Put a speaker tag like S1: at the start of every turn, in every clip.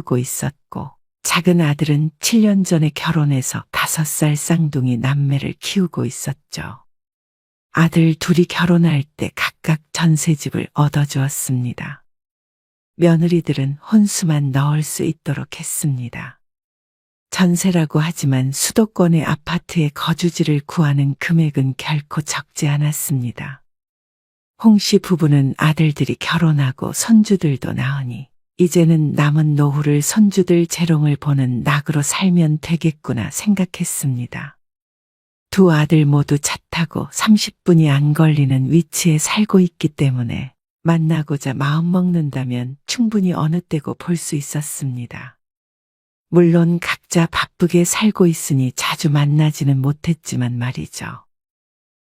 S1: 키우고 있었고 작은 아들은 7년 전에 결혼해서 5살 쌍둥이 남매를 키우고 있었죠. 아들 둘이 결혼할 때 각각 전셋집을 얻어주었습니다. 며느리들은 혼수만 넣을 수 있도록 했습니다. 전세라고 하지만 수도권의 아파트에 거주지를 구하는 금액은 결코 적지 않았습니다. 홍 씨 부부는 아들들이 결혼하고 손주들도 낳으니 이제는 남은 노후를 손주들 재롱을 보는 낙으로 살면 되겠구나 생각했습니다. 두 아들 모두 차 타고 30분이 안 걸리는 위치에 살고 있기 때문에 만나고자 마음먹는다면 충분히 어느 때고 볼 수 있었습니다. 물론 각자 바쁘게 살고 있으니 자주 만나지는 못했지만 말이죠.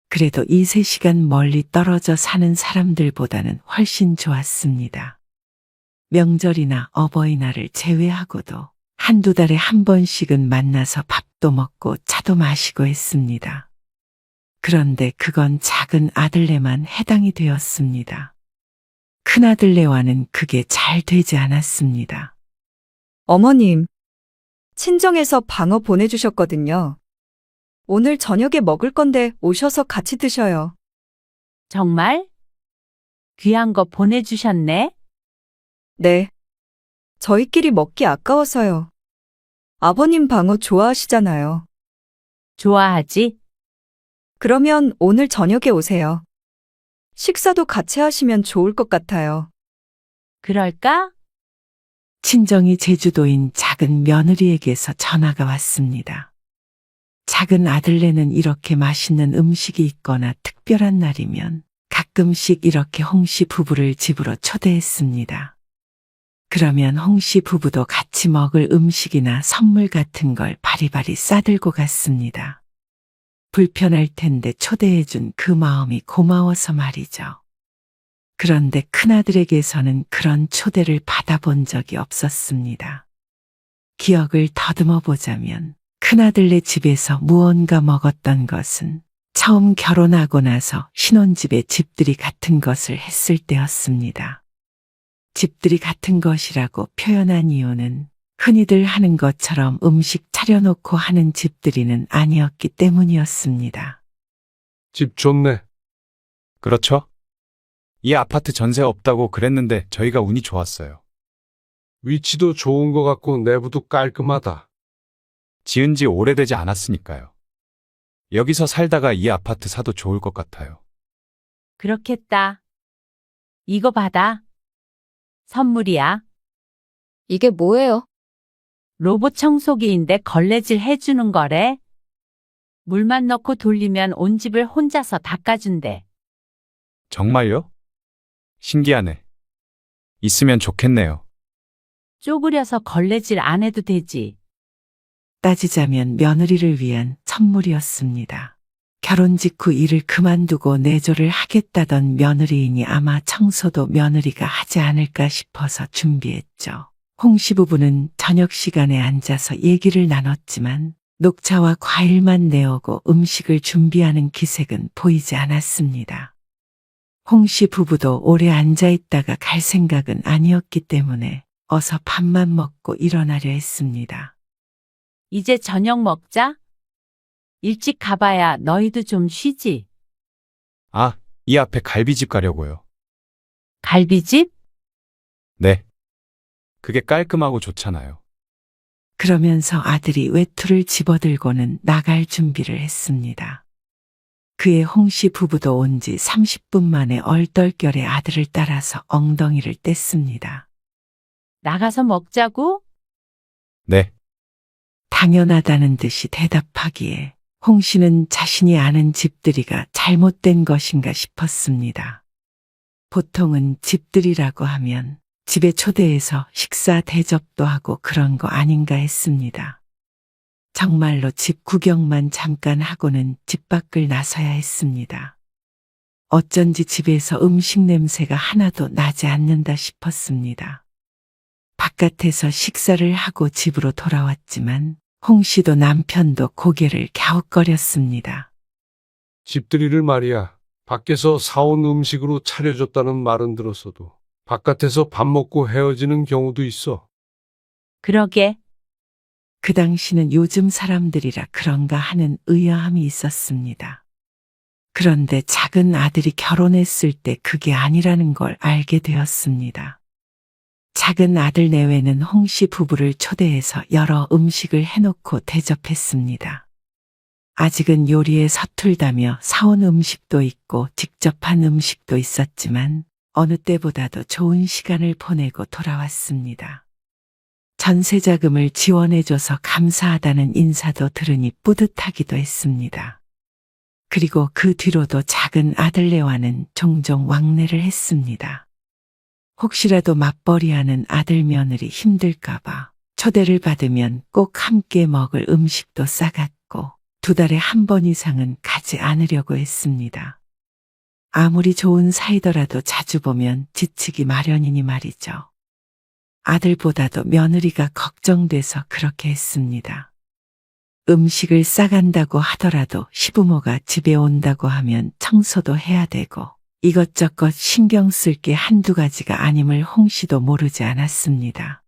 S1: 그래도 2~3시간 멀리 떨어져 사는 사람들보다는 훨씬 좋았습니다. 명절이나 어버이날을 제외하고도 한두 달에 한 번씩은 만나서 밥도 먹고 차도 마시고 했습니다. 그런데 그건 작은 아들네만 해당이 되었습니다. 큰아들네와는 그게 잘 되지 않았습니다.
S2: 어머님, 친정에서 방어 보내주셨거든요. 오늘 저녁에 먹을 건데 오셔서 같이 드셔요.
S3: 정말? 귀한 거 보내주셨네?
S2: 네. 저희끼리 먹기 아까워서요. 아버님 방어 좋아하시잖아요.
S3: 좋아하지?
S2: 그러면 오늘 저녁에 오세요. 식사도 같이 하시면 좋을 것 같아요.
S3: 그럴까?
S1: 친정이 제주도인 작은 며느리에게서 전화가 왔습니다. 작은 아들네는 이렇게 맛있는 음식이 있거나 특별한 날이면 가끔씩 이렇게 홍 씨 부부를 집으로 초대했습니다. 그러면 홍 씨 부부도 같이 먹을 음식이나 선물 같은 걸 바리바리 싸들고 갔습니다. 불편할 텐데 초대해준 그 마음이 고마워서 말이죠. 그런데 큰아들에게서는 그런 초대를 받아본 적이 없었습니다. 기억을 더듬어 보자면 큰아들네 집에서 무언가 먹었던 것은 처음 결혼하고 나서 신혼집에 집들이 같은 것을 했을 때였습니다. 집들이 같은 것이라고 표현한 이유는 흔히들 하는 것처럼 음식 차려놓고 하는 집들이는 아니었기 때문이었습니다.
S4: 집 좋네.
S5: 그렇죠? 이 아파트 전세 없다고 그랬는데 저희가 운이 좋았어요.
S4: 위치도 좋은 것 같고 내부도 깔끔하다.
S5: 지은 지 오래되지 않았으니까요. 여기서 살다가 이 아파트 사도 좋을 것 같아요.
S3: 그렇겠다. 이거 받아. 선물이야.
S6: 이게 뭐예요?
S3: 로봇 청소기인데 걸레질 해주는 거래. 물만 넣고 돌리면 온 집을 혼자서 닦아준대.
S5: 정말요? 신기하네. 있으면 좋겠네요.
S3: 쪼그려서 걸레질 안 해도 되지.
S1: 따지자면 며느리를 위한 선물이었습니다. 결혼 직후 일을 그만두고 내조를 하겠다던 며느리이니 아마 청소도 며느리가 하지 않을까 싶어서 준비했죠. 홍 씨 부부는 저녁 시간에 앉아서 얘기를 나눴지만 녹차와 과일만 내오고 음식을 준비하는 기색은 보이지 않았습니다. 홍 씨 부부도 오래 앉아 있다가 갈 생각은 아니었기 때문에 어서 밥만 먹고 일어나려 했습니다.
S3: 이제 저녁 먹자. 일찍 가봐야 너희도 좀 쉬지.
S5: 아, 이 앞에 갈비집 가려고요.
S3: 갈비집?
S5: 네. 그게 깔끔하고 좋잖아요.
S1: 그러면서 아들이 외투를 집어들고는 나갈 준비를 했습니다. 그의 홍 씨 부부도 온 지 30분 만에 얼떨결에 아들을 따라서 엉덩이를 뗐습니다.
S3: 나가서 먹자고?
S5: 네.
S1: 당연하다는 듯이 대답하기에 홍 씨는 자신이 아는 집들이가 잘못된 것인가 싶었습니다. 보통은 집들이라고 하면 집에 초대해서 식사 대접도 하고 그런 거 아닌가 했습니다. 정말로 집 구경만 잠깐 하고는 집 밖을 나서야 했습니다. 어쩐지 집에서 음식 냄새가 하나도 나지 않는다 싶었습니다. 바깥에서 식사를 하고 집으로 돌아왔지만 홍 씨도 남편도 고개를 갸웃거렸습니다.
S4: 집들이를 말이야. 밖에서 사온 음식으로 차려줬다는 말은 들었어도 바깥에서 밥 먹고 헤어지는 경우도 있어.
S3: 그러게.
S1: 그 당시는 요즘 사람들이라 그런가 하는 의아함이 있었습니다. 그런데 작은 아들이 결혼했을 때 그게 아니라는 걸 알게 되었습니다. 작은 아들 내외는 홍씨 부부를 초대해서 여러 음식을 해놓고 대접했습니다. 아직은 요리에 서툴다며 사온 음식도 있고 직접 한 음식도 있었지만 어느 때보다도 좋은 시간을 보내고 돌아왔습니다. 전세자금을 지원해줘서 감사하다는 인사도 들으니 뿌듯하기도 했습니다. 그리고 그 뒤로도 작은 아들네와는 종종 왕래를 했습니다. 혹시라도 맞벌이하는 아들 며느리 힘들까봐 초대를 받으면 꼭 함께 먹을 음식도 싸갔고 2달에 한 번 이상은 가지 않으려고 했습니다. 아무리 좋은 사이더라도 자주 보면 지치기 마련이니 말이죠. 아들보다도 며느리가 걱정돼서 그렇게 했습니다. 음식을 싸간다고 하더라도 시부모가 집에 온다고 하면 청소도 해야 되고 이것저것 신경 쓸 게 한두 가지가 아님을 홍씨도 모르지 않았습니다.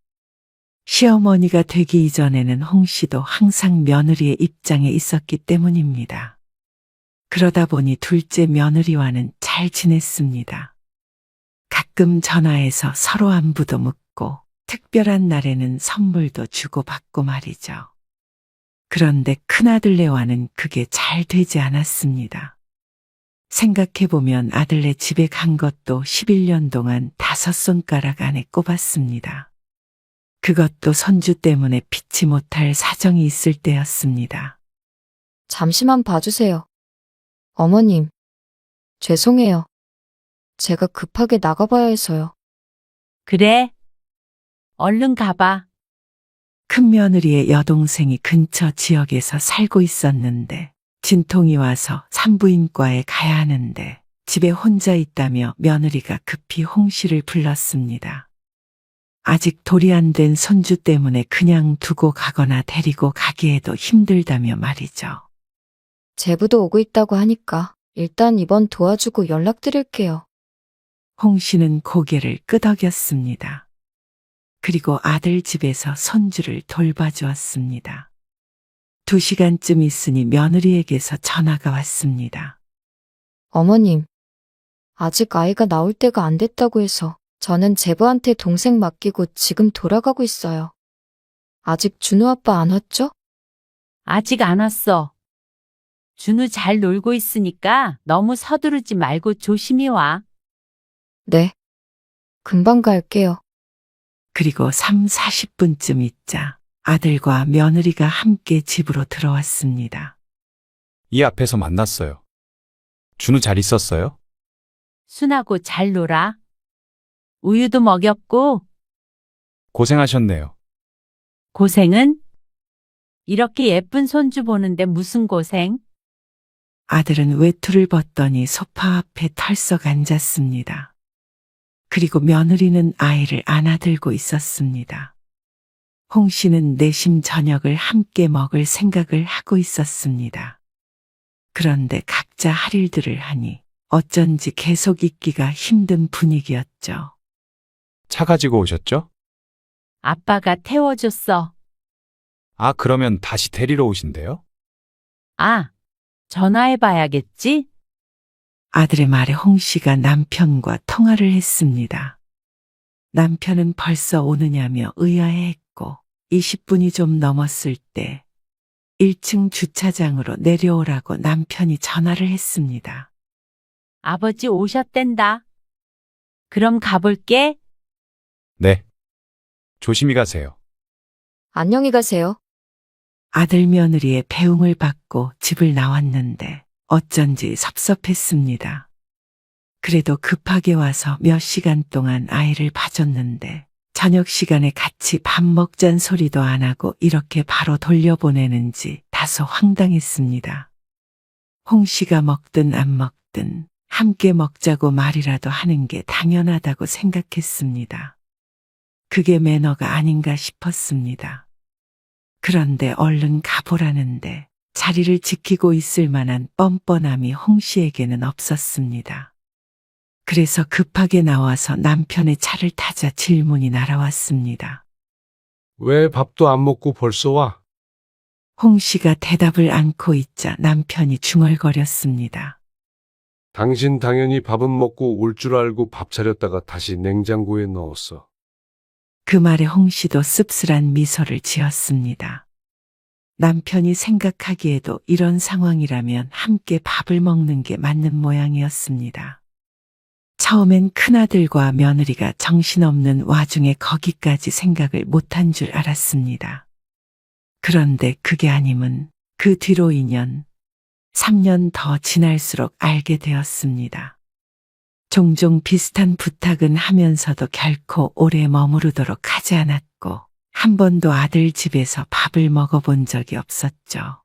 S1: 시어머니가 되기 이전에는 홍씨도 항상 며느리의 입장에 있었기 때문입니다. 그러다 보니 둘째 며느리와는 잘 지냈습니다. 가끔 전화해서 서로 안부도 묻고 특별한 날에는 선물도 주고받고 말이죠. 그런데 큰아들네와는 그게 잘 되지 않았습니다. 생각해보면 아들네 집에 간 것도 11년 동안 5손가락 안에 꼽았습니다. 그것도 손주 때문에 피치 못할 사정이 있을 때였습니다.
S6: 잠시만 봐주세요. 어머님, 죄송해요. 제가 급하게 나가봐야 해서요.
S3: 그래. 얼른 가봐.
S1: 큰며느리의 여동생이 근처 지역에서 살고 있었는데 진통이 와서 산부인과에 가야 하는데 집에 혼자 있다며 며느리가 급히 홍씨를 불렀습니다. 아직 돌이 안 된 손주 때문에 그냥 두고 가거나 데리고 가기에도 힘들다며 말이죠.
S6: 제부도 오고 있다고 하니까 일단 이번 도와주고 연락드릴게요.
S1: 홍씨는 고개를 끄덕였습니다. 그리고 아들 집에서 손주를 돌봐주었습니다. 2시간쯤 있으니 며느리에게서 전화가 왔습니다.
S6: 어머님, 아직 아이가 나올 때가 안 됐다고 해서 저는 제부한테 동생 맡기고 지금 돌아가고 있어요. 아직 준우 아빠 안 왔죠?
S3: 아직 안 왔어. 준우 잘 놀고 있으니까 너무 서두르지 말고 조심히 와.
S6: 네. 금방 갈게요.
S1: 그리고 3, 40분쯤 있자 아들과 며느리가 함께 집으로 들어왔습니다.
S5: 이 앞에서 만났어요. 준우 잘 있었어요?
S3: 순하고 잘 놀아. 우유도 먹였고
S5: 고생하셨네요.
S3: 고생은? 이렇게 예쁜 손주 보는데 무슨 고생?
S1: 아들은 외투를 벗더니 소파 앞에 털썩 앉았습니다. 그리고 며느리는 아이를 안아들고 있었습니다. 홍 씨는 내심 저녁을 함께 먹을 생각을 하고 있었습니다. 그런데 각자 할 일들을 하니 어쩐지 계속 있기가 힘든 분위기였죠.
S5: 차 가지고 오셨죠?
S3: 아빠가 태워줬어.
S5: 아, 그러면 다시 데리러 오신대요?
S3: 아, 전화해봐야겠지?
S1: 아들의 말에 홍 씨가 남편과 통화를 했습니다. 남편은 벌써 오느냐며 의아해했고 20분이 좀 넘었을 때 1층 주차장으로 내려오라고 남편이 전화를 했습니다.
S3: 아버지 오셨댄다. 그럼 가볼게.
S5: 네. 조심히 가세요.
S6: 안녕히 가세요.
S1: 아들 며느리의 배웅을 받고 집을 나왔는데 어쩐지 섭섭했습니다. 그래도 급하게 와서 몇 시간 동안 아이를 봐줬는데 저녁 시간에 같이 밥 먹잔 소리도 안 하고 이렇게 바로 돌려보내는지 다소 황당했습니다. 홍 씨가 먹든 안 먹든 함께 먹자고 말이라도 하는 게 당연하다고 생각했습니다. 그게 매너가 아닌가 싶었습니다. 그런데 얼른 가보라는데 자리를 지키고 있을 만한 뻔뻔함이 홍 씨에게는 없었습니다. 그래서 급하게 나와서 남편의 차를 타자 질문이 날아왔습니다.
S4: 왜 밥도 안 먹고 벌써 와?
S1: 홍 씨가 대답을 않고 있자 남편이 중얼거렸습니다.
S4: 당신 당연히 밥은 먹고 올 줄 알고 밥 차렸다가 다시 냉장고에 넣었어.
S1: 그 말에 홍 씨도 씁쓸한 미소를 지었습니다. 남편이 생각하기에도 이런 상황이라면 함께 밥을 먹는 게 맞는 모양이었습니다. 처음엔 큰아들과 며느리가 정신없는 와중에 거기까지 생각을 못한 줄 알았습니다. 그런데 그게 아님은 그 뒤로 2년, 3년 더 지날수록 알게 되었습니다. 종종 비슷한 부탁은 하면서도 결코 오래 머무르도록 하지 않았고, 한 번도 아들 집에서 밥을 먹어본 적이 없었죠.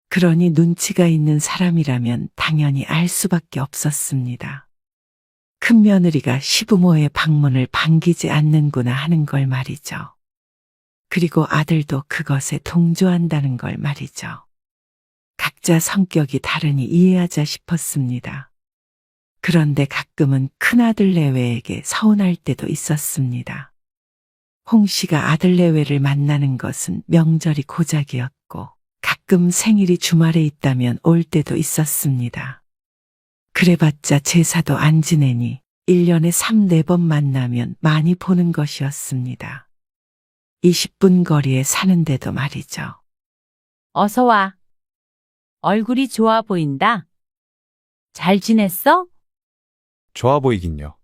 S1: 그러니 눈치가 있는 사람이라면 당연히 알 수밖에 없었습니다. 큰며느리가 시부모의 방문을 반기지 않는구나 하는 걸 말이죠. 그리고 아들도 그것에 동조한다는 걸 말이죠. 각자 성격이 다르니 이해하자 싶었습니다. 그런데 가끔은 큰아들 내외에게 서운할 때도 있었습니다. 홍 씨가 아들 내외를 만나는 것은 명절이 고작이었고 가끔 생일이 주말에 있다면 올 때도 있었습니다. 그래봤자 제사도 안 지내니 1년에 3, 4번 만나면 많이 보는 것이었습니다. 20분 거리에 사는데도 말이죠.
S3: 어서 와. 얼굴이 좋아 보인다. 잘 지냈어?
S5: 좋아 보이긴요.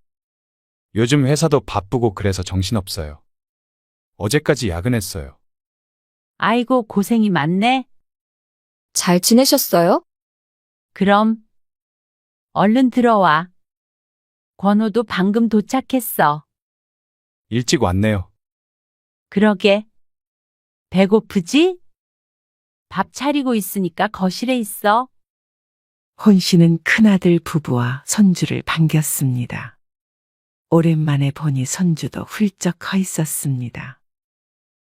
S5: 요즘 회사도 바쁘고 그래서 정신없어요. 어제까지 야근했어요.
S3: 아이고, 고생이 많네.
S6: 잘 지내셨어요?
S3: 그럼 얼른 들어와. 권호도 방금 도착했어.
S5: 일찍 왔네요.
S3: 그러게. 배고프지? 밥 차리고 있으니까 거실에 있어.
S1: 홍 씨는 큰아들 부부와 손주를 반겼습니다. 오랜만에 보니 손주도 훌쩍 커 있었습니다.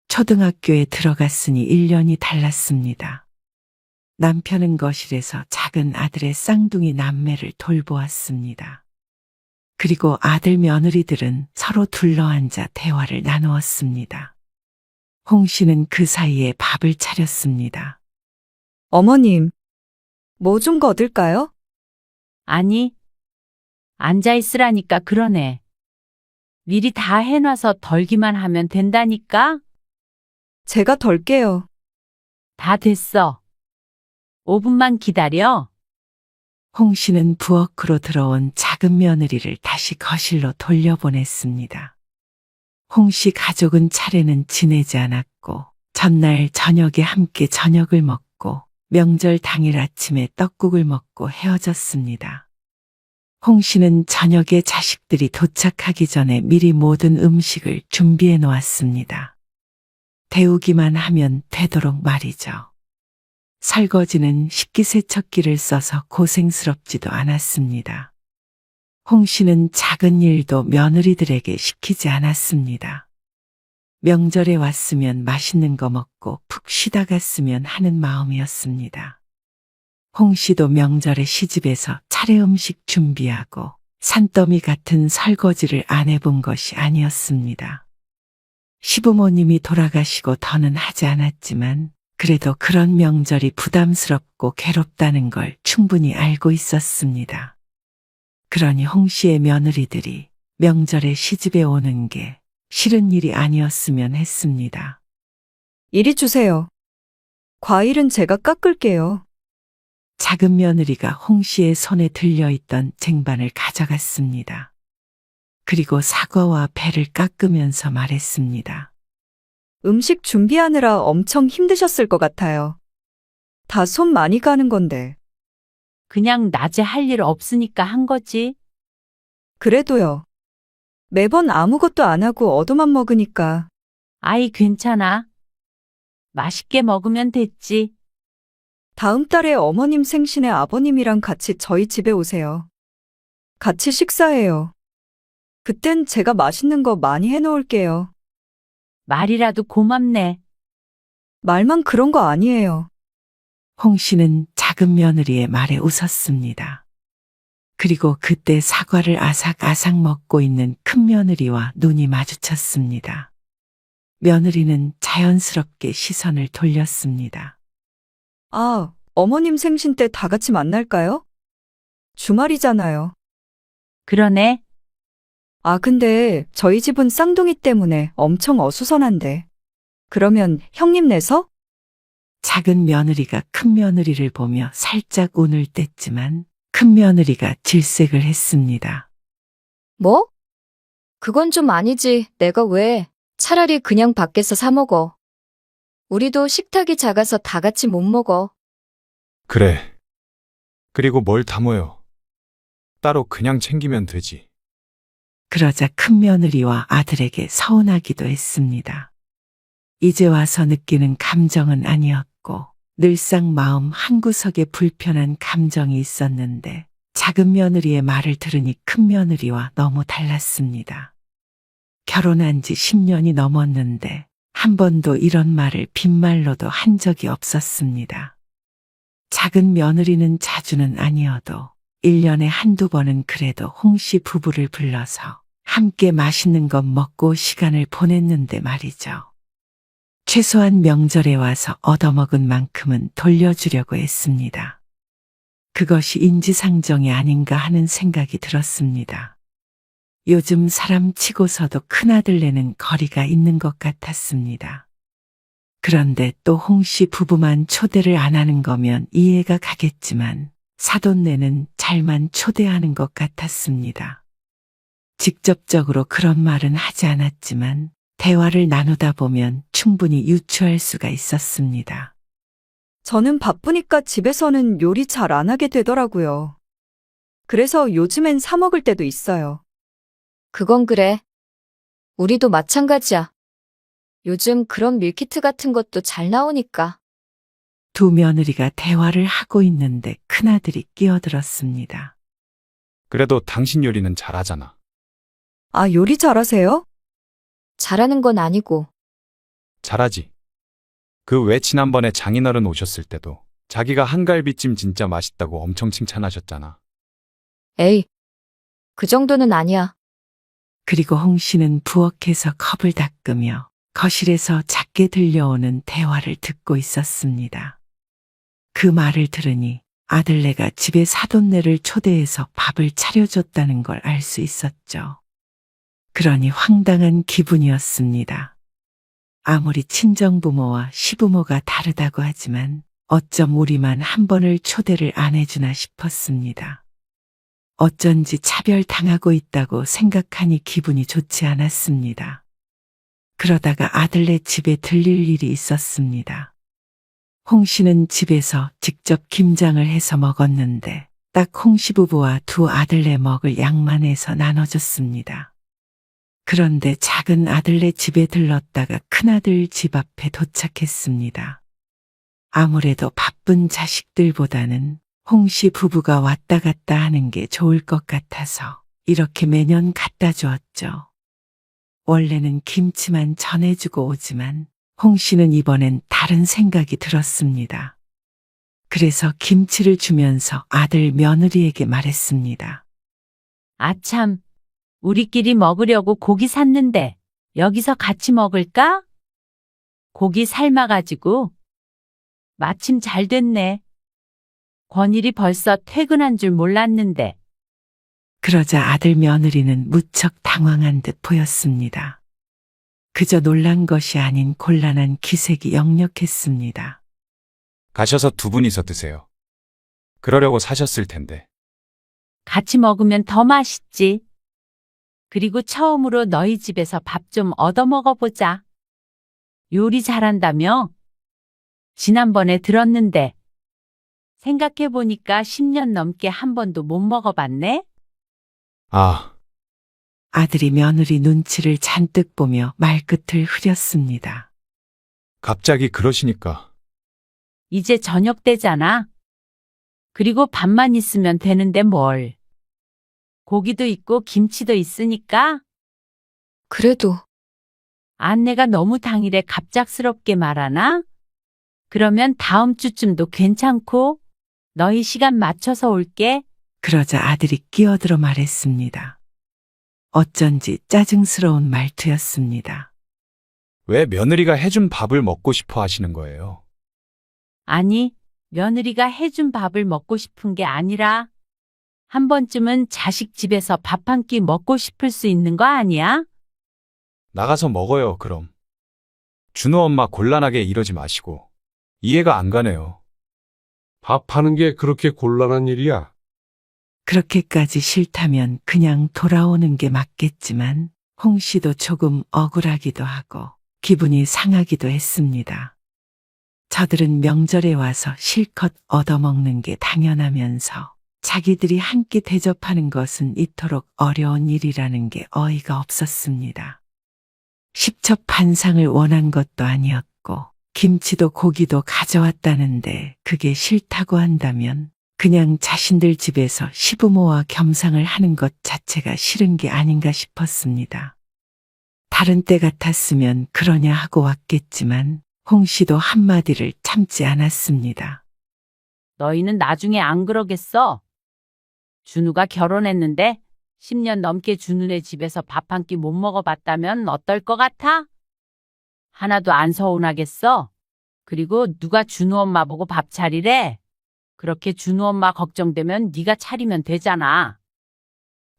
S1: 초등학교에 들어갔으니 1년이 달랐습니다. 남편은 거실에서 작은 아들의 쌍둥이 남매를 돌보았습니다. 그리고 아들 며느리들은 서로 둘러앉아 대화를 나누었습니다. 홍 씨는 그 사이에 밥을 차렸습니다.
S2: 어머님, 뭐 좀 거들까요?
S3: 아니, 앉아있으라니까 그러네. 미리 다 해놔서 덜기만 하면 된다니까?
S2: 제가 덜게요.
S3: 다 됐어. 5분만 기다려.
S1: 홍 씨는 부엌으로 들어온 작은 며느리를 다시 거실로 돌려보냈습니다. 홍 씨 가족은 차례는 지내지 않았고 전날 저녁에 함께 저녁을 먹고 명절 당일 아침에 떡국을 먹고 헤어졌습니다. 홍 씨는 저녁에 자식들이 도착하기 전에 미리 모든 음식을 준비해 놓았습니다. 데우기만 하면 되도록 말이죠. 설거지는 식기세척기를 써서 고생스럽지도 않았습니다. 홍 씨는 작은 일도 며느리들에게 시키지 않았습니다. 명절에 왔으면 맛있는 거 먹고 푹 쉬다 갔으면 하는 마음이었습니다. 홍 씨도 명절에 시집에서 차례 음식 준비하고 산더미 같은 설거지를 안 해본 것이 아니었습니다. 시부모님이 돌아가시고 더는 하지 않았지만 그래도 그런 명절이 부담스럽고 괴롭다는 걸 충분히 알고 있었습니다. 그러니 홍 씨의 며느리들이 명절에 시집에 오는 게 싫은 일이 아니었으면 했습니다.
S2: 이리 주세요. 과일은 제가 깎을게요.
S1: 작은 며느리가 홍 씨의 손에 들려있던 쟁반을 가져갔습니다. 그리고 사과와 배를 깎으면서 말했습니다.
S2: 음식 준비하느라 엄청 힘드셨을 것 같아요. 다 손 많이 가는 건데.
S3: 그냥 낮에 할 일 없으니까 한 거지.
S2: 그래도요. 매번 아무것도 안 하고 얻어만 먹으니까.
S3: 아이, 괜찮아. 맛있게 먹으면 됐지.
S2: 다음 달에 어머님 생신에 아버님이랑 같이 저희 집에 오세요. 같이 식사해요. 그땐 제가 맛있는 거 많이 해놓을게요.
S3: 말이라도 고맙네.
S2: 말만 그런 거 아니에요.
S1: 홍 씨는 작은 며느리의 말에 웃었습니다. 그리고 그때 사과를 아삭아삭 먹고 있는 큰 며느리와 눈이 마주쳤습니다. 며느리는 자연스럽게 시선을 돌렸습니다.
S2: 아, 어머님 생신 때 다 같이 만날까요? 주말이잖아요.
S3: 그러네.
S2: 아, 근데 저희 집은 쌍둥이 때문에 엄청 어수선한데. 그러면 형님 내서?
S1: 작은 며느리가 큰 며느리를 보며 살짝 운을 뗐지만 큰 며느리가 질색을 했습니다.
S6: 뭐? 그건 좀 아니지. 내가 왜? 차라리 그냥 밖에서 사 먹어. 우리도 식탁이 작아서 다 같이 못 먹어.
S5: 그래. 그리고 뭘 다 모여. 따로 그냥 챙기면 되지.
S1: 그러자 큰 며느리와 아들에게 서운하기도 했습니다. 이제 와서 느끼는 감정은 아니었고 늘상 마음 한구석에 불편한 감정이 있었는데 작은 며느리의 말을 들으니 큰 며느리와 너무 달랐습니다. 결혼한 지 10년이 넘었는데 한 번도 이런 말을 빈말로도 한 적이 없었습니다. 작은 며느리는 자주는 아니어도 1년에 한두 번은 그래도 홍씨 부부를 불러서 함께 맛있는 것 먹고 시간을 보냈는데 말이죠. 최소한 명절에 와서 얻어먹은 만큼은 돌려주려고 했습니다. 그것이 인지상정이 아닌가 하는 생각이 들었습니다. 요즘 사람 치고서도 큰아들네는 거리가 있는 것 같았습니다. 그런데 또 홍씨 부부만 초대를 안 하는 거면 이해가 가겠지만 사돈네는 잘만 초대하는 것 같았습니다. 직접적으로 그런 말은 하지 않았지만 대화를 나누다 보면 충분히 유추할 수가 있었습니다.
S2: 저는 바쁘니까 집에서는 요리 잘 안 하게 되더라고요. 그래서 요즘엔 사 먹을 때도 있어요.
S6: 그건 그래. 우리도 마찬가지야. 요즘 그런 밀키트 같은 것도 잘 나오니까.
S1: 두 며느리가 대화를 하고 있는데 큰아들이 끼어들었습니다.
S5: 그래도 당신 요리는 잘하잖아.
S2: 아, 요리 잘하세요?
S6: 잘하는 건 아니고.
S5: 잘하지. 그 왜 지난번에 장인어른 오셨을 때도 자기가 한갈비찜 진짜 맛있다고 엄청 칭찬하셨잖아.
S6: 에이, 그 정도는 아니야.
S1: 그리고 홍 씨는 부엌에서 컵을 닦으며 거실에서 작게 들려오는 대화를 듣고 있었습니다. 그 말을 들으니 아들네가 집에 사돈네를 초대해서 밥을 차려줬다는 걸 알 수 있었죠. 그러니 황당한 기분이었습니다. 아무리 친정부모와 시부모가 다르다고 하지만 어쩜 우리만 한 번을 초대를 안 해주나 싶었습니다. 어쩐지 차별당하고 있다고 생각하니 기분이 좋지 않았습니다. 그러다가 아들네 집에 들릴 일이 있었습니다. 홍 씨는 집에서 직접 김장을 해서 먹었는데 딱 홍 씨 부부와 두 아들네 먹을 양만 해서 나눠줬습니다. 그런데 작은 아들네 집에 들렀다가 큰아들 집 앞에 도착했습니다. 아무래도 바쁜 자식들보다는 홍 씨 부부가 왔다 갔다 하는 게 좋을 것 같아서 이렇게 매년 갖다 주었죠. 원래는 김치만 전해주고 오지만 홍 씨는 이번엔 다른 생각이 들었습니다. 그래서 김치를 주면서 아들 며느리에게 말했습니다.
S3: 아참, 우리끼리 먹으려고 고기 샀는데 여기서 같이 먹을까? 고기 삶아가지고. 마침 잘 됐네. 권일이 벌써 퇴근한 줄 몰랐는데.
S1: 그러자 아들 며느리는 무척 당황한 듯 보였습니다. 그저 놀란 것이 아닌 곤란한 기색이 역력했습니다.
S5: 가셔서 두 분이서 드세요. 그러려고 사셨을 텐데.
S3: 같이 먹으면 더 맛있지. 그리고 처음으로 너희 집에서 밥 좀 얻어 먹어보자. 요리 잘한다며? 지난번에 들었는데. 생각해보니까 10년 넘게 한 번도 못 먹어봤네?
S5: 아,
S1: 아들이 며느리 눈치를 잔뜩 보며 말끝을 흐렸습니다.
S5: 갑자기 그러시니까.
S3: 이제 저녁 때잖아. 그리고 밥만 있으면 되는데 뭘. 고기도 있고 김치도 있으니까.
S6: 그래도
S3: 안내가 너무 당일에 갑작스럽게 말하나? 그러면 다음 주쯤도 괜찮고 너희 시간 맞춰서 올게.
S1: 그러자 아들이 끼어들어 말했습니다. 어쩐지 짜증스러운 말투였습니다.
S5: 왜 며느리가 해준 밥을 먹고 싶어 하시는 거예요?
S3: 아니, 며느리가 해준 밥을 먹고 싶은 게 아니라 한 번쯤은 자식 집에서 밥 한 끼 먹고 싶을 수 있는 거 아니야?
S5: 나가서 먹어요, 그럼. 준호 엄마 곤란하게 이러지 마시고. 이해가 안 가네요.
S4: 밥하는 게 그렇게 곤란한 일이야?
S1: 그렇게까지 싫다면 그냥 돌아오는 게 맞겠지만 홍 씨도 조금 억울하기도 하고 기분이 상하기도 했습니다. 저들은 명절에 와서 실컷 얻어먹는 게 당연하면서 자기들이 한 끼 대접하는 것은 이토록 어려운 일이라는 게 어이가 없었습니다. 십첩반상을 원한 것도 아니었고 김치도 고기도 가져왔다는데 그게 싫다고 한다면 그냥 자신들 집에서 시부모와 겸상을 하는 것 자체가 싫은 게 아닌가 싶었습니다. 다른 때 같았으면 그러냐 하고 왔겠지만 홍 씨도 한마디를 참지 않았습니다.
S3: 너희는 나중에 안 그러겠어? 준우가 결혼했는데 10년 넘게 준우네 집에서 밥 한 끼 못 먹어봤다면 어떨 것 같아? 하나도 안 서운하겠어? 그리고 누가 준우 엄마 보고 밥 차리래? 그렇게 준우 엄마 걱정되면 네가 차리면 되잖아.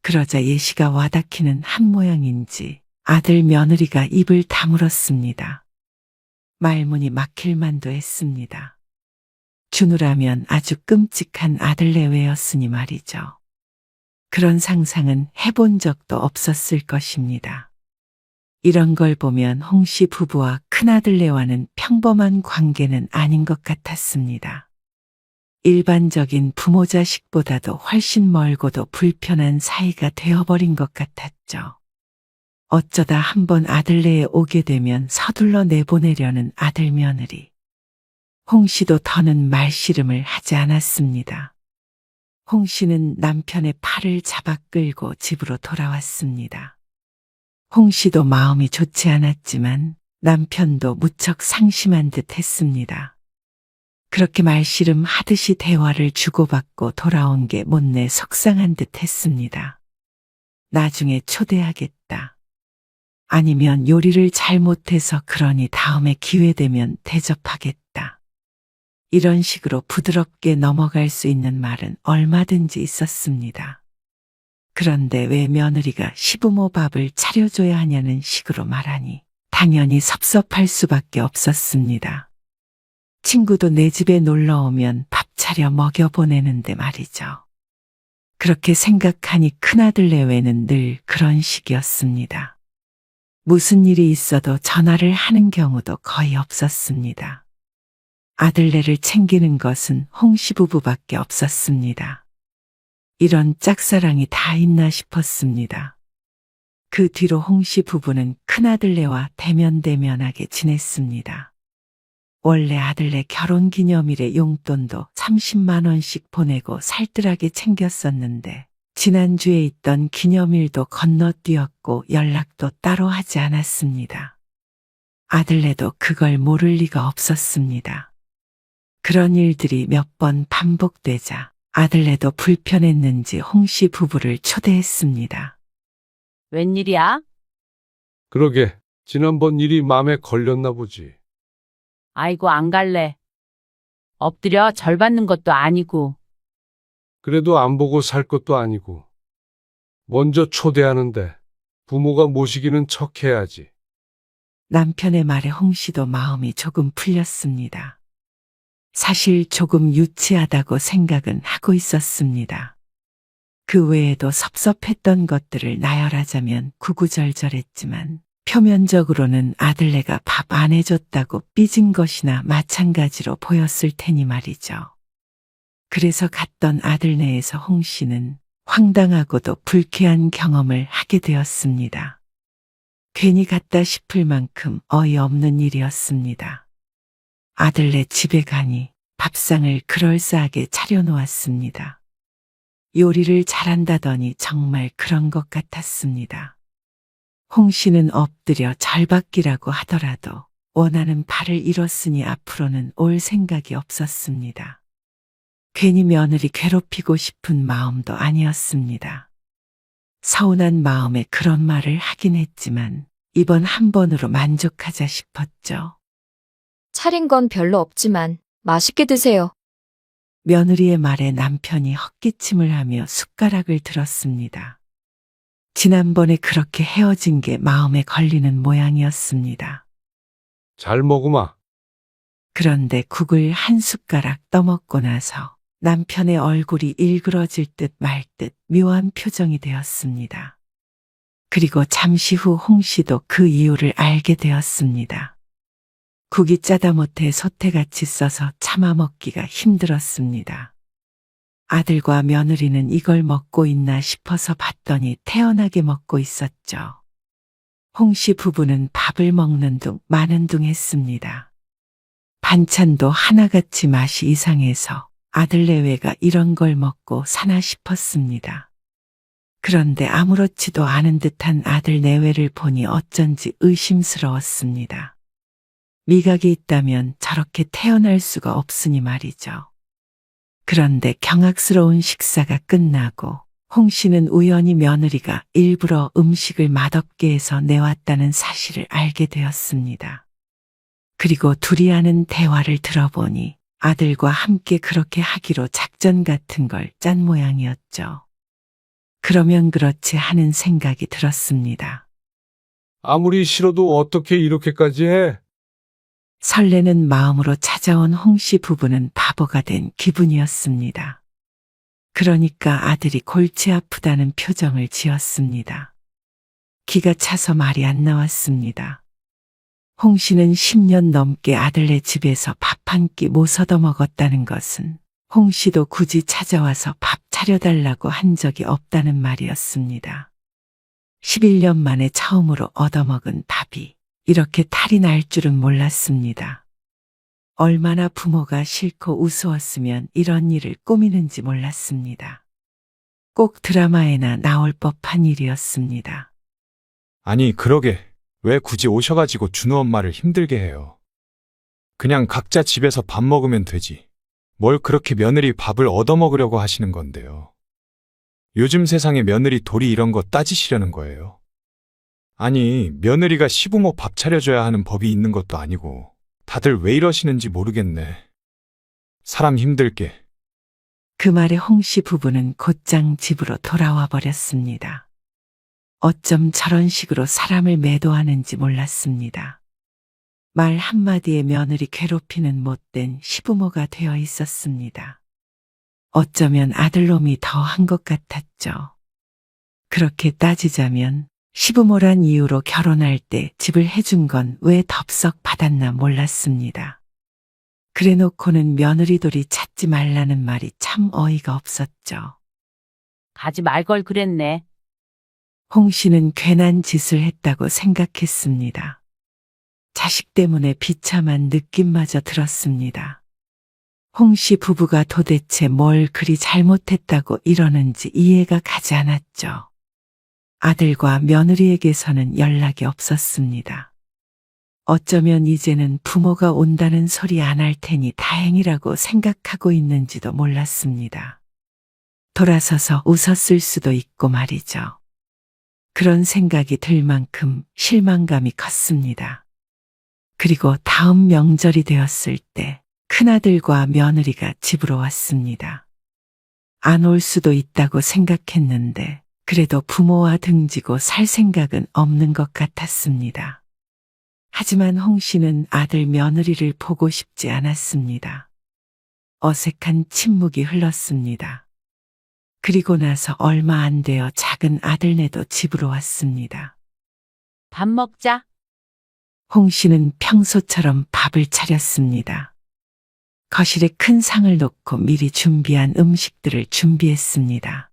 S1: 그러자 예시가 와닿기는 한 모양인지 아들 며느리가 입을 다물었습니다. 말문이 막힐 만도 했습니다. 준우라면 아주 끔찍한 아들내외였으니 말이죠. 그런 상상은 해본 적도 없었을 것입니다. 이런 걸 보면 홍 씨 부부와 큰아들내와는 평범한 관계는 아닌 것 같았습니다. 일반적인 부모 자식보다도 훨씬 멀고도 불편한 사이가 되어버린 것 같았죠. 어쩌다 한번 아들네에 오게 되면 서둘러 내보내려는 아들 며느리. 홍 씨도 더는 말씨름을 하지 않았습니다. 홍 씨는 남편의 팔을 잡아 끌고 집으로 돌아왔습니다. 홍 씨도 마음이 좋지 않았지만 남편도 무척 상심한 듯 했습니다. 그렇게 말씨름 하듯이 대화를 주고받고 돌아온 게 못내 속상한 듯 했습니다. 나중에 초대하겠다. 아니면 요리를 잘못해서 그러니 다음에 기회되면 대접하겠다. 이런 식으로 부드럽게 넘어갈 수 있는 말은 얼마든지 있었습니다. 그런데 왜 며느리가 시부모 밥을 차려줘야 하냐는 식으로 말하니 당연히 섭섭할 수밖에 없었습니다. 친구도 내 집에 놀러 오면 밥 차려 먹여보내는데 말이죠. 그렇게 생각하니 큰아들 내외는 늘 그런 식이었습니다. 무슨 일이 있어도 전화를 하는 경우도 거의 없었습니다. 아들네를 챙기는 것은 홍 씨 부부밖에 없었습니다. 이런 짝사랑이 다 있나 싶었습니다. 그 뒤로 홍 씨 부부는 큰아들네와 대면대면하게 지냈습니다. 원래 아들네 결혼기념일에 용돈도 30만 원씩 보내고 살뜰하게 챙겼었는데 지난주에 있던 기념일도 건너뛰었고 연락도 따로 하지 않았습니다. 아들네도 그걸 모를 리가 없었습니다. 그런 일들이 몇 번 반복되자 아들네도 불편했는지 홍 씨 부부를 초대했습니다.
S3: 웬일이야?
S4: 그러게, 지난번 일이 마음에 걸렸나 보지.
S3: 아이고, 안 갈래. 엎드려 절 받는 것도 아니고.
S4: 그래도 안 보고 살 것도 아니고. 먼저 초대하는데 부모가 모시기는 척해야지.
S1: 남편의 말에 홍 씨도 마음이 조금 풀렸습니다. 사실 조금 유치하다고 생각은 하고 있었습니다. 그 외에도 섭섭했던 것들을 나열하자면 구구절절했지만 표면적으로는 아들네가 밥 안 해줬다고 삐진 것이나 마찬가지로 보였을 테니 말이죠. 그래서 갔던 아들네에서 홍 씨는 황당하고도 불쾌한 경험을 하게 되었습니다. 괜히 갔다 싶을 만큼 어이없는 일이었습니다. 아들네 집에 가니 밥상을 그럴싸하게 차려놓았습니다. 요리를 잘한다더니 정말 그런 것 같았습니다. 홍 씨는 엎드려 절받기라고 하더라도 원하는 바를 잃었으니 앞으로는 올 생각이 없었습니다. 괜히 며느리 괴롭히고 싶은 마음도 아니었습니다. 서운한 마음에 그런 말을 하긴 했지만 이번 한 번으로 만족하자 싶었죠.
S6: 차린 건 별로 없지만 맛있게 드세요.
S1: 며느리의 말에 남편이 헛기침을 하며 숟가락을 들었습니다. 지난번에 그렇게 헤어진 게 마음에 걸리는 모양이었습니다.
S4: 잘 먹으마.
S1: 그런데 국을 한 숟가락 떠먹고 나서 남편의 얼굴이 일그러질 듯 말 듯 묘한 표정이 되었습니다. 그리고 잠시 후 홍 씨도 그 이유를 알게 되었습니다. 국이 짜다 못해 소태같이 써서 참아 먹기가 힘들었습니다. 아들과 며느리는 이걸 먹고 있나 싶어서 봤더니 태연하게 먹고 있었죠. 홍 씨 부부는 밥을 먹는 둥 마는 둥 했습니다. 반찬도 하나같이 맛이 이상해서 아들 내외가 이런 걸 먹고 사나 싶었습니다. 그런데 아무렇지도 않은 듯한 아들 내외를 보니 어쩐지 의심스러웠습니다. 미각이 있다면 저렇게 태어날 수가 없으니 말이죠. 그런데 경악스러운 식사가 끝나고 홍 씨는 우연히 며느리가 일부러 음식을 맛없게 해서 내왔다는 사실을 알게 되었습니다. 그리고 둘이 하는 대화를 들어보니 아들과 함께 그렇게 하기로 작전 같은 걸 짠 모양이었죠. 그러면 그렇지 하는 생각이 들었습니다.
S4: 아무리 싫어도 어떻게 이렇게까지 해?
S1: 설레는 마음으로 찾아온 홍 씨 부부는 바보가 된 기분이었습니다. 그러니까 아들이 골치 아프다는 표정을 지었습니다. 기가 차서 말이 안 나왔습니다. 홍 씨는 10년 넘게 아들네 집에서 밥 한 끼 못 얻어 먹었다는 것은 홍 씨도 굳이 찾아와서 밥 차려달라고 한 적이 없다는 말이었습니다. 11년 만에 처음으로 얻어먹은 밥이 이렇게 탈이 날 줄은 몰랐습니다. 얼마나 부모가 싫고 우스웠으면 이런 일을 꾸미는지 몰랐습니다. 꼭 드라마에나 나올 법한 일이었습니다.
S5: 아니, 그러게. 왜 굳이 오셔가지고 준우 엄마를 힘들게 해요? 그냥 각자 집에서 밥 먹으면 되지. 뭘 그렇게 며느리 밥을 얻어먹으려고 하시는 건데요. 요즘 세상에 며느리 도리 이런 거 따지시려는 거예요. 아니, 며느리가 시부모 밥 차려줘야 하는 법이 있는 것도 아니고 다들 왜 이러시는지 모르겠네. 사람 힘들게.
S1: 그 말에 홍 씨 부부는 곧장 집으로 돌아와 버렸습니다. 어쩜 저런 식으로 사람을 매도하는지 몰랐습니다. 말 한마디에 며느리 괴롭히는 못된 시부모가 되어 있었습니다. 어쩌면 아들놈이 더 한 것 같았죠. 그렇게 따지자면 시부모란 이유로 결혼할 때 집을 해준 건 왜 덥석 받았나 몰랐습니다. 그래놓고는 며느리돌이 찾지 말라는 말이 참 어이가 없었죠.
S3: 가지 말 걸 그랬네.
S1: 홍 씨는 괜한 짓을 했다고 생각했습니다. 자식 때문에 비참한 느낌마저 들었습니다. 홍 씨 부부가 도대체 뭘 그리 잘못했다고 이러는지 이해가 가지 않았죠. 아들과 며느리에게서는 연락이 없었습니다. 어쩌면 이제는 부모가 온다는 소리 안 할 테니 다행이라고 생각하고 있는지도 몰랐습니다. 돌아서서 웃었을 수도 있고 말이죠. 그런 생각이 들 만큼 실망감이 컸습니다. 그리고 다음 명절이 되었을 때 큰아들과 며느리가 집으로 왔습니다. 안 올 수도 있다고 생각했는데 그래도 부모와 등지고 살 생각은 없는 것 같았습니다. 하지만 홍 씨는 아들 며느리를 보고 싶지 않았습니다. 어색한 침묵이 흘렀습니다. 그리고 나서 얼마 안 되어 작은 아들네도 집으로 왔습니다.
S3: 밥 먹자.
S1: 홍 씨는 평소처럼 밥을 차렸습니다. 거실에 큰 상을 놓고 미리 준비한 음식들을 준비했습니다.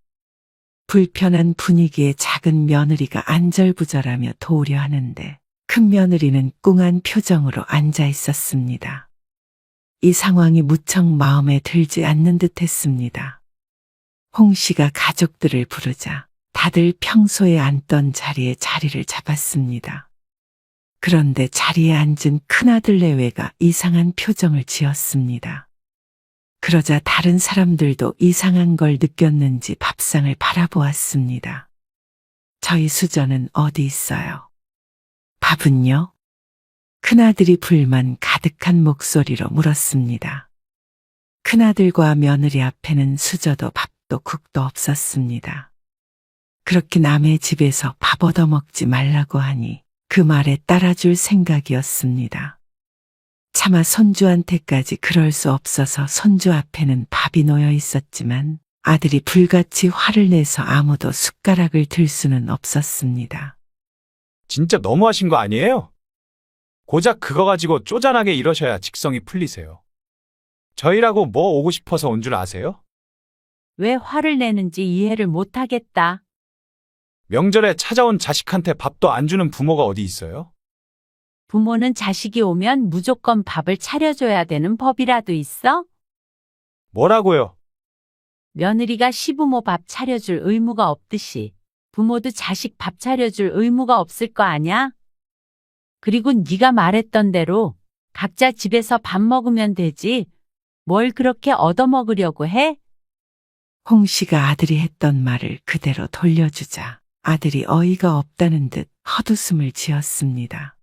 S1: 불편한 분위기에 작은 며느리가 안절부절하며 도우려 하는데 큰 며느리는 꿍한 표정으로 앉아 있었습니다. 이 상황이 무척 마음에 들지 않는 듯 했습니다. 홍 씨가 가족들을 부르자 다들 평소에 앉던 자리에 자리를 잡았습니다. 그런데 자리에 앉은 큰아들 내외가 이상한 표정을 지었습니다. 그러자 다른 사람들도 이상한 걸 느꼈는지 밥상을 바라보았습니다. 저희 수저는 어디 있어요? 밥은요? 큰아들이 불만 가득한 목소리로 물었습니다. 큰아들과 며느리 앞에는 수저도 밥도 국도 없었습니다. 그렇게 남의 집에서 밥 얻어먹지 말라고 하니 그 말에 따라줄 생각이었습니다. 차마 손주한테까지 그럴 수 없어서 손주 앞에는 밥이 놓여 있었지만 아들이 불같이 화를 내서 아무도 숟가락을 들 수는 없었습니다.
S5: 진짜 너무하신 거 아니에요? 고작 그거 가지고 쪼잔하게 이러셔야 직성이 풀리세요. 저희라고 뭐 오고 싶어서 온 줄 아세요?
S3: 왜 화를 내는지 이해를 못하겠다.
S5: 명절에 찾아온 자식한테 밥도 안 주는 부모가 어디 있어요?
S3: 부모는 자식이 오면 무조건 밥을 차려줘야 되는 법이라도 있어?
S5: 뭐라고요?
S3: 며느리가 시부모 밥 차려줄 의무가 없듯이 부모도 자식 밥 차려줄 의무가 없을 거 아냐? 그리고 네가 말했던 대로 각자 집에서 밥 먹으면 되지. 뭘 그렇게 얻어먹으려고 해?
S1: 홍 씨가 아들이 했던 말을 그대로 돌려주자 아들이 어이가 없다는 듯 헛웃음을 지었습니다.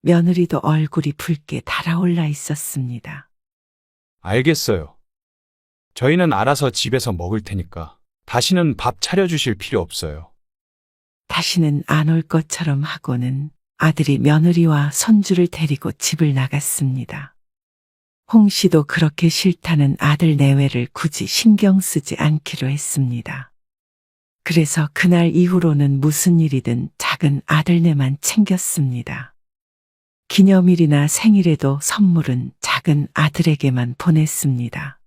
S1: 며느리도 얼굴이 붉게 달아올라 있었습니다.
S5: 알겠어요. 저희는 알아서 집에서 먹을 테니까 다시는 밥 차려주실 필요 없어요.
S1: 다시는 안 올 것처럼 하고는 아들이 며느리와 손주를 데리고 집을 나갔습니다. 홍 씨도 그렇게 싫다는 아들 내외를 굳이 신경 쓰지 않기로 했습니다. 그래서 그날 이후로는 무슨 일이든 작은 아들네만 챙겼습니다. 기념일이나 생일에도 선물은 작은 아들에게만 보냈습니다.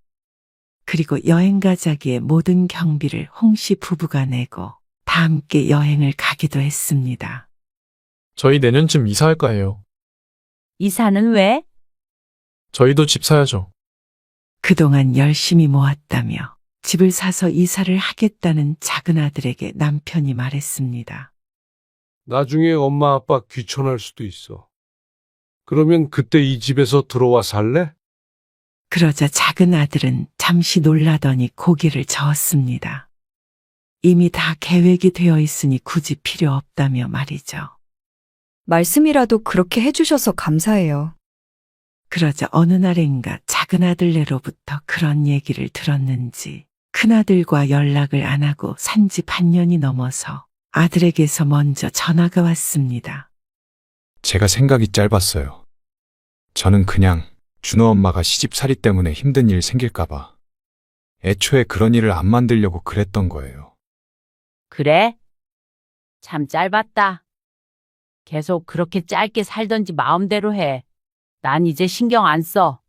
S1: 그리고 여행 가자기에 모든 경비를 홍 씨 부부가 내고 다 함께 여행을 가기도 했습니다.
S7: 저희 내년쯤 이사할까 해요.
S3: 이사는 왜?
S7: 저희도 집 사야죠.
S1: 그동안 열심히 모았다며 집을 사서 이사를 하겠다는 작은 아들에게 남편이 말했습니다.
S4: 나중에 엄마 아빠 귀촌할 수도 있어. 그러면 그때 이 집에서 들어와 살래?
S1: 그러자 작은 아들은 잠시 놀라더니 고개를 저었습니다. 이미 다 계획이 되어 있으니 굳이 필요 없다며 말이죠.
S2: 말씀이라도 그렇게 해주셔서 감사해요.
S1: 그러자 어느 날엔가 작은 아들네로부터 그런 얘기를 들었는지 큰아들과 연락을 안 하고 산지 반년이 넘어서 아들에게서 먼저 전화가 왔습니다.
S5: 제가 생각이 짧았어요. 저는 그냥 준호 엄마가 시집살이 때문에 힘든 일 생길까봐 애초에 그런 일을 안 만들려고 그랬던 거예요.
S3: 그래? 참 짧았다. 계속 그렇게 짧게 살던지 마음대로 해. 난 이제 신경 안 써.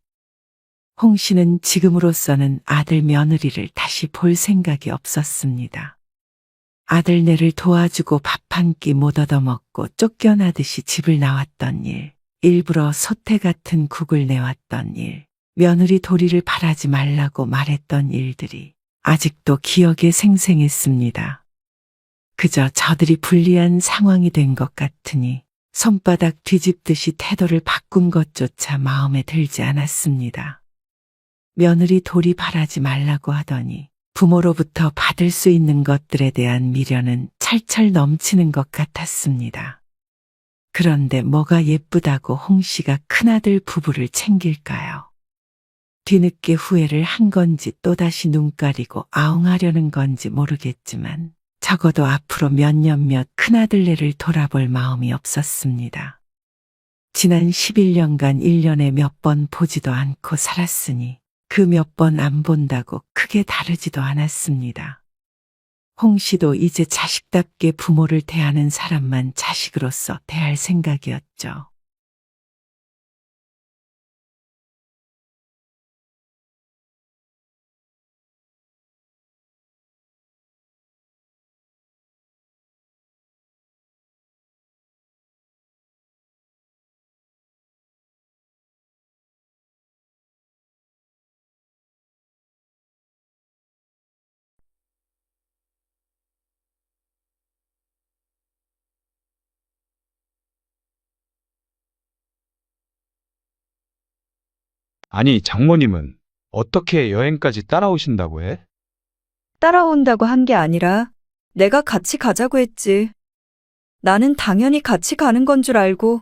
S1: 홍 씨는 지금으로서는 아들 며느리를 다시 볼 생각이 없었습니다. 아들네를 도와주고 밥 한 끼 못 얻어먹고 쫓겨나듯이 집을 나왔던 일, 일부러 소태 같은 국을 내왔던 일, 며느리 도리를 바라지 말라고 말했던 일들이 아직도 기억에 생생했습니다. 그저 저들이 불리한 상황이 된 것 같으니 손바닥 뒤집듯이 태도를 바꾼 것조차 마음에 들지 않았습니다. 며느리 도리 바라지 말라고 하더니 부모로부터 받을 수 있는 것들에 대한 미련은 철철 넘치는 것 같았습니다. 그런데 뭐가 예쁘다고 홍 씨가 큰아들 부부를 챙길까요? 뒤늦게 후회를 한 건지 또다시 눈 가리고 아웅하려는 건지 모르겠지만 적어도 앞으로 몇 년 몇 큰아들네를 돌아볼 마음이 없었습니다. 지난 11년간 1년에 몇 번 보지도 않고 살았으니 그 몇 번 안 본다고 크게 다르지도 않았습니다. 홍 씨도 이제 자식답게 부모를 대하는 사람만 자식으로서 대할 생각이었죠.
S5: 아니, 장모님은 어떻게 여행까지 따라오신다고 해?
S2: 따라온다고 한 게 아니라 내가 같이 가자고 했지. 나는 당연히 같이 가는 건 줄 알고.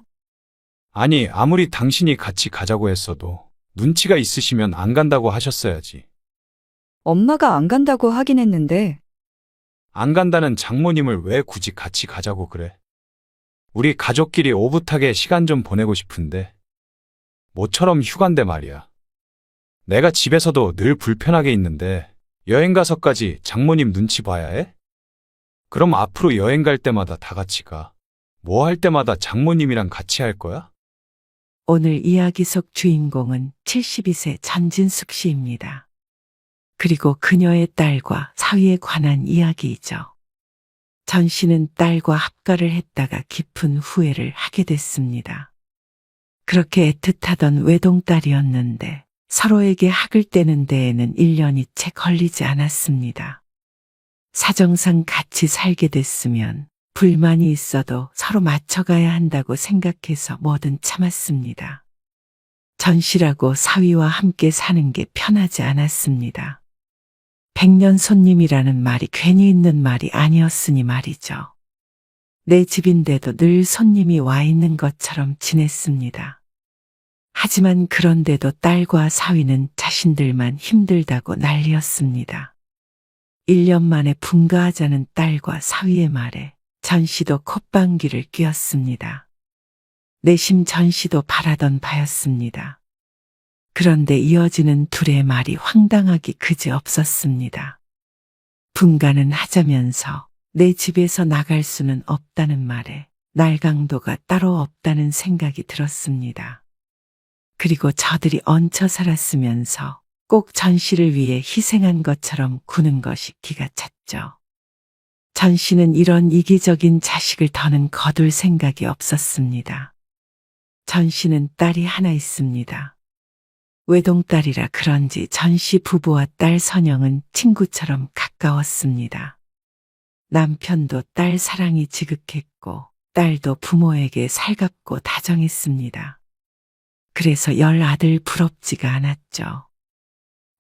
S5: 아니, 아무리 당신이 같이 가자고 했어도 눈치가 있으시면 안 간다고 하셨어야지.
S2: 엄마가 안 간다고 하긴 했는데,
S5: 안 간다는 장모님을 왜 굳이 같이 가자고 그래? 우리 가족끼리 오붓하게 시간 좀 보내고 싶은데. 모처럼 휴가인데 말이야. 내가 집에서도 늘 불편하게 있는데 여행 가서까지 장모님 눈치 봐야 해? 그럼 앞으로 여행 갈 때마다 다 같이 가. 뭐 할 때마다 장모님이랑 같이 할 거야?
S1: 오늘 이야기 속 주인공은 72세 전진숙 씨입니다. 그리고 그녀의 딸과 사위에 관한 이야기이죠. 전 씨는 딸과 합가를 했다가 깊은 후회를 하게 됐습니다. 그렇게 애틋하던 외동딸이었는데 서로에게 학을 떼는 데에는 1년이 채 걸리지 않았습니다. 사정상 같이 살게 됐으면 불만이 있어도 서로 맞춰가야 한다고 생각해서 뭐든 참았습니다. 전 씨라고 사위와 함께 사는 게 편하지 않았습니다. 백년 손님이라는 말이 괜히 있는 말이 아니었으니 말이죠. 내 집인데도 늘 손님이 와 있는 것처럼 지냈습니다. 하지만 그런데도 딸과 사위는 자신들만 힘들다고 난리였습니다. 1년 만에 분가하자는 딸과 사위의 말에 전 씨도 콧방귀를 뀌었습니다. 내심 전 씨도 바라던 바였습니다. 그런데 이어지는 둘의 말이 황당하기 그지없었습니다. 분가는 하자면서 내 집에서 나갈 수는 없다는 말에 날강도가 따로 없다는 생각이 들었습니다. 그리고 저들이 얹혀 살았으면서 꼭 전 씨를 위해 희생한 것처럼 구는 것이 기가 찼죠. 전 씨는 이런 이기적인 자식을 더는 거둘 생각이 없었습니다. 전 씨는 딸이 하나 있습니다. 외동딸이라 그런지 전 씨 부부와 딸 선영은 친구처럼 가까웠습니다. 남편도 딸 사랑이 지극했고 딸도 부모에게 살갑고 다정했습니다. 그래서 10아들 부럽지가 않았죠.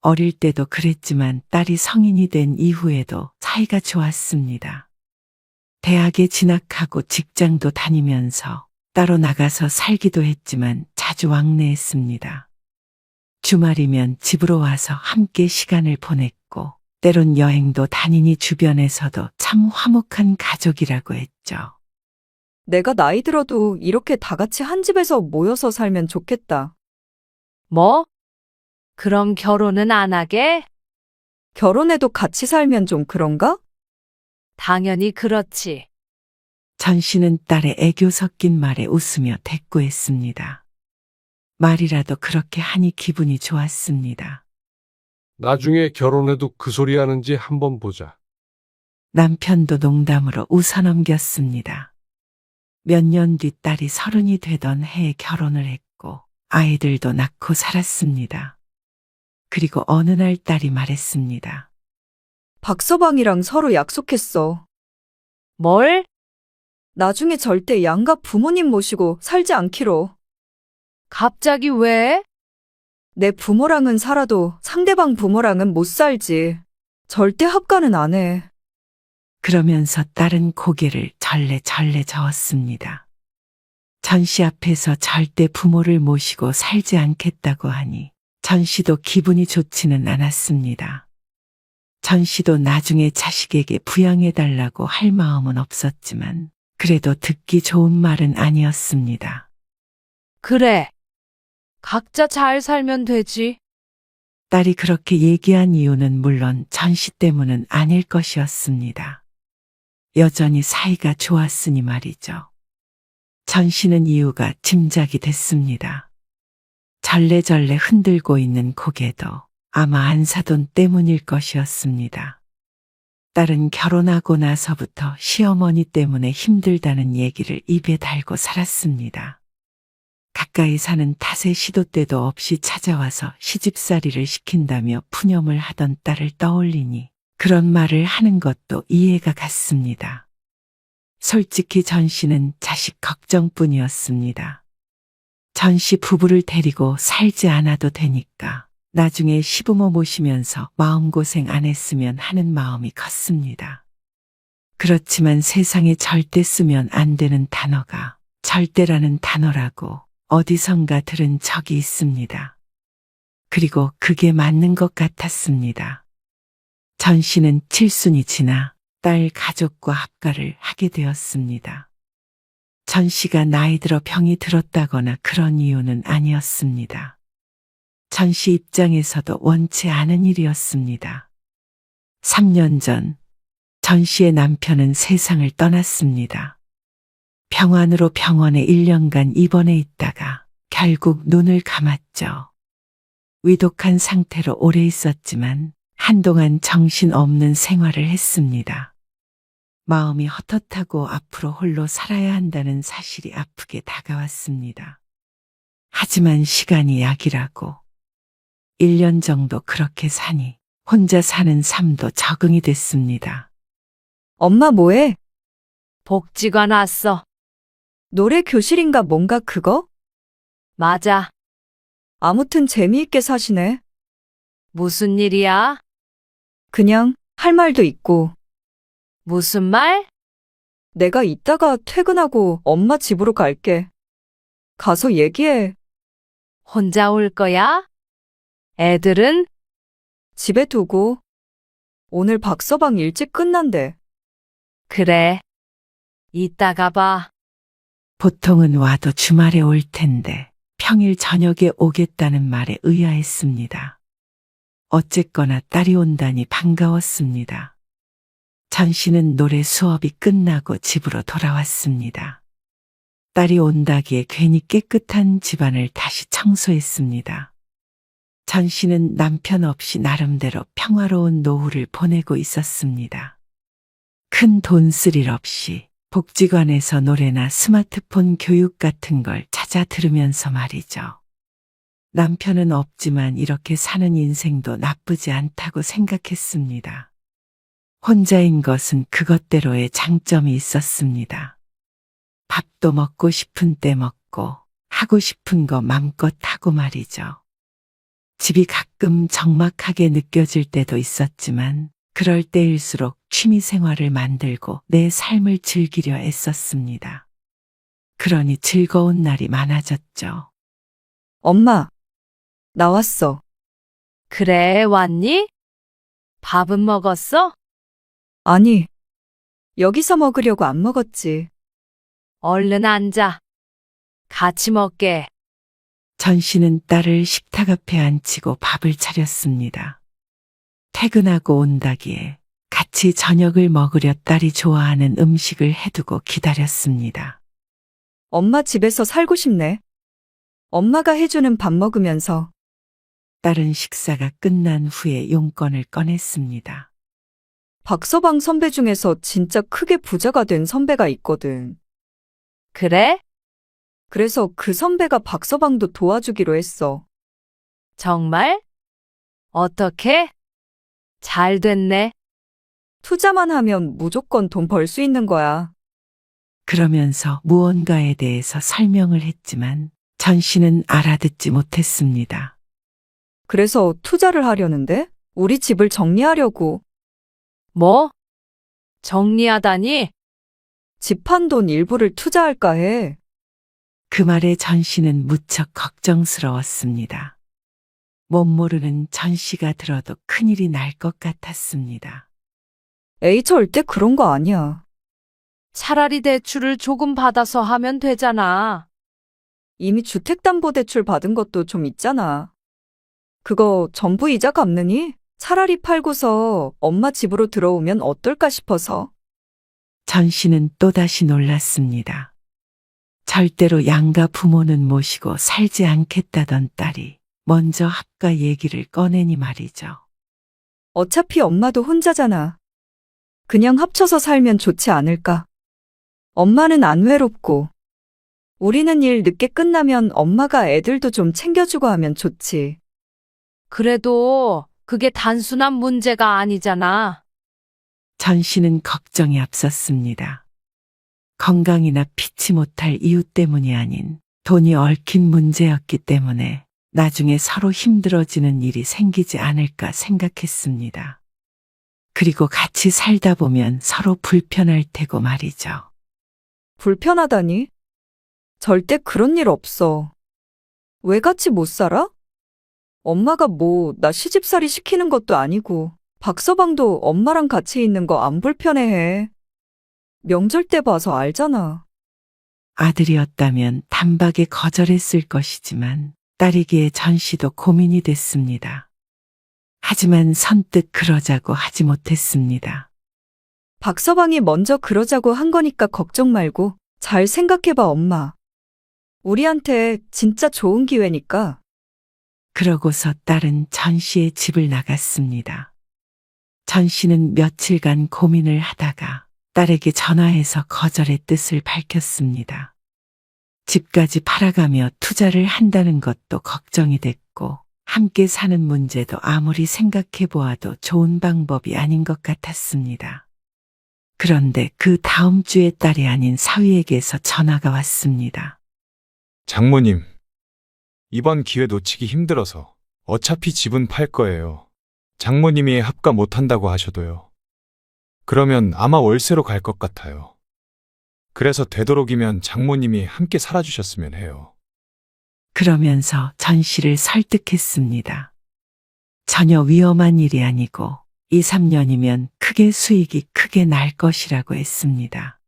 S1: 어릴 때도 그랬지만 딸이 성인이 된 이후에도 사이가 좋았습니다. 대학에 진학하고 직장도 다니면서 따로 나가서 살기도 했지만 자주 왕래했습니다. 주말이면 집으로 와서 함께 시간을 보냈고 때론 여행도 다니니 주변에서도 참 화목한 가족이라고 했죠.
S2: 내가 나이 들어도 이렇게 다 같이 한 집에서 모여서 살면 좋겠다.
S8: 뭐? 그럼 결혼은 안 하게?
S2: 결혼해도 같이 살면 좀 그런가?
S8: 당연히 그렇지.
S1: 전 씨는 딸의 애교 섞인 말에 웃으며 대꾸했습니다. 말이라도 그렇게 하니 기분이 좋았습니다.
S4: 나중에 결혼해도 그 소리 하는지 한번 보자.
S1: 남편도 농담으로 웃어넘겼습니다. 몇 년 뒤 딸이 30이 되던 해에 결혼을 했고 아이들도 낳고 살았습니다. 그리고 어느 날 딸이 말했습니다.
S2: 박서방이랑 서로 약속했어.
S8: 뭘?
S2: 나중에 절대 양가 부모님 모시고 살지 않기로.
S8: 갑자기 왜?
S2: 내 부모랑은 살아도 상대방 부모랑은 못 살지. 절대 합가는 안 해.
S1: 그러면서 딸은 고개를 절레절레 저었습니다. 전 씨 앞에서 절대 부모를 모시고 살지 않겠다고 하니 전 씨도 기분이 좋지는 않았습니다. 전 씨도 나중에 자식에게 부양해달라고 할 마음은 없었지만 그래도 듣기 좋은 말은 아니었습니다.
S8: 그래. 각자 잘 살면 되지.
S1: 딸이 그렇게 얘기한 이유는 물론 전 씨 때문은 아닐 것이었습니다. 여전히 사이가 좋았으니 말이죠. 전 씨는 이유가 짐작이 됐습니다. 절레절레 흔들고 있는 고개도 아마 안사돈 때문일 것이었습니다. 딸은 결혼하고 나서부터 시어머니 때문에 힘들다는 얘기를 입에 달고 살았습니다. 가까이 사는 탓에 시도 때도 없이 찾아와서 시집살이를 시킨다며 푸념을 하던 딸을 떠올리니 그런 말을 하는 것도 이해가 갔습니다. 솔직히 전 씨는 자식 걱정뿐이었습니다. 전 씨 부부를 데리고 살지 않아도 되니까 나중에 시부모 모시면서 마음고생 안 했으면 하는 마음이 컸습니다. 그렇지만 세상에 절대 쓰면 안 되는 단어가 절대라는 단어라고 어디선가 들은 적이 있습니다. 그리고 그게 맞는 것 같았습니다. 전 씨는 칠순이 지나 딸 가족과 합가를 하게 되었습니다. 전 씨가 나이 들어 병이 들었다거나 그런 이유는 아니었습니다. 전 씨 입장에서도 원치 않은 일이었습니다. 3년 전, 전 씨의 남편은 세상을 떠났습니다. 병환으로 병원에 1년간 입원해 있다가 결국 눈을 감았죠. 위독한 상태로 오래 있었지만 한동안 정신없는 생활을 했습니다. 마음이 헛헛하고 앞으로 홀로 살아야 한다는 사실이 아프게 다가왔습니다. 하지만 시간이 약이라고 1년 정도 그렇게 사니 혼자 사는 삶도 적응이 됐습니다.
S2: 엄마 뭐해?
S8: 복지관 왔어.
S2: 노래 교실인가 뭔가 그거?
S8: 맞아.
S2: 아무튼 재미있게 사시네.
S8: 무슨 일이야?
S2: 그냥 할 말도 있고.
S8: 무슨 말?
S2: 내가 이따가 퇴근하고 엄마 집으로 갈게. 가서 얘기해.
S8: 혼자 올 거야? 애들은?
S2: 집에 두고. 오늘 박서방 일찍 끝난대.
S8: 그래. 이따가 봐.
S1: 보통은 와도 주말에 올 텐데 평일 저녁에 오겠다는 말에 의아했습니다. 어쨌거나 딸이 온다니 반가웠습니다. 전 씨는 노래 수업이 끝나고 집으로 돌아왔습니다. 딸이 온다기에 괜히 깨끗한 집안을 다시 청소했습니다. 전 씨는 남편 없이 나름대로 평화로운 노후를 보내고 있었습니다. 큰 돈 쓸 일 없이 복지관에서 노래나 스마트폰 교육 같은 걸 찾아 들으면서 말이죠. 남편은 없지만 이렇게 사는 인생도 나쁘지 않다고 생각했습니다. 혼자인 것은 그것대로의 장점이 있었습니다. 밥도 먹고 싶은 때 먹고 하고 싶은 거 맘껏 하고 말이죠. 집이 가끔 적막하게 느껴질 때도 있었지만 그럴 때일수록 취미 생활을 만들고 내 삶을 즐기려 애썼습니다. 그러니 즐거운 날이 많아졌죠.
S2: 엄마, 나왔어.
S8: 그래, 왔니? 밥은 먹었어?
S2: 아니, 여기서 먹으려고 안 먹었지.
S8: 얼른 앉아. 같이 먹게.
S1: 전 씨는 딸을 식탁 앞에 앉히고 밥을 차렸습니다. 퇴근하고 온다기에 같이 저녁을 먹으려 딸이 좋아하는 음식을 해두고 기다렸습니다.
S2: 엄마 집에서 살고 싶네. 엄마가 해주는 밥 먹으면서.
S1: 딸은 식사가 끝난 후에 용건을 꺼냈습니다.
S2: 박서방 선배 중에서 진짜 크게 부자가 된 선배가 있거든.
S8: 그래?
S2: 그래서 그 선배가 박서방도 도와주기로 했어.
S8: 정말? 어떻게? 잘 됐네.
S2: 투자만 하면 무조건 돈 벌 수 있는 거야.
S1: 그러면서 무언가에 대해서 설명을 했지만 전 씨는 알아듣지 못했습니다.
S2: 그래서 투자를 하려는데 우리 집을 정리하려고.
S8: 뭐? 정리하다니?
S2: 집 판 돈 일부를 투자할까 해.
S1: 그 말에 전 씨는 무척 걱정스러웠습니다. 못 모르는 전 씨가 들어도 큰일이 날 것 같았습니다.
S2: 에이 절대 그런 거 아니야.
S8: 차라리 대출을 조금 받아서 하면 되잖아.
S2: 이미 주택담보대출 받은 것도 좀 있잖아. 그거 전부 이자 갚느니 차라리 팔고서 엄마 집으로 들어오면 어떨까 싶어서.
S1: 전 씨는 또다시 놀랐습니다. 절대로 양가 부모는 모시고 살지 않겠다던 딸이 먼저 합가 얘기를 꺼내니 말이죠.
S2: 어차피 엄마도 혼자잖아. 그냥 합쳐서 살면 좋지 않을까. 엄마는 안 외롭고. 우리는 일 늦게 끝나면 엄마가 애들도 좀 챙겨주고 하면 좋지.
S8: 그래도 그게 단순한 문제가 아니잖아.
S1: 전 씨는 걱정이 앞섰습니다. 건강이나 피치 못할 이유 때문이 아닌 돈이 얽힌 문제였기 때문에 나중에 서로 힘들어지는 일이 생기지 않을까 생각했습니다. 그리고 같이 살다 보면 서로 불편할 테고 말이죠.
S2: 불편하다니? 절대 그런 일 없어. 왜 같이 못 살아? 엄마가 뭐, 나 시집살이 시키는 것도 아니고, 박서방도 엄마랑 같이 있는 거 안 불편해해. 명절 때 봐서 알잖아.
S1: 아들이었다면 단박에 거절했을 것이지만 딸이기에 전씨도 고민이 됐습니다. 하지만 선뜻 그러자고 하지 못했습니다.
S2: 박서방이 먼저 그러자고 한 거니까 걱정 말고 잘 생각해봐, 엄마. 우리한테 진짜 좋은 기회니까.
S1: 그러고서 딸은 전씨의 집을 나갔습니다. 전씨는 며칠간 고민을 하다가 딸에게 전화해서 거절의 뜻을 밝혔습니다. 집까지 팔아가며 투자를 한다는 것도 걱정이 됐고 함께 사는 문제도 아무리 생각해 보아도 좋은 방법이 아닌 것 같았습니다. 그런데 그 다음 주에 딸이 아닌 사위에게서 전화가 왔습니다.
S5: 장모님, 이번 기회 놓치기 힘들어서 어차피 집은 팔 거예요. 장모님이 합가 못한다고 하셔도요. 그러면 아마 월세로 갈 것 같아요. 그래서 되도록이면 장모님이 함께 살아주셨으면 해요.
S1: 그러면서 전씨를 설득했습니다. 전혀 위험한 일이 아니고 2, 3년이면 크게 수익이 크게 날 것이라고 했습니다.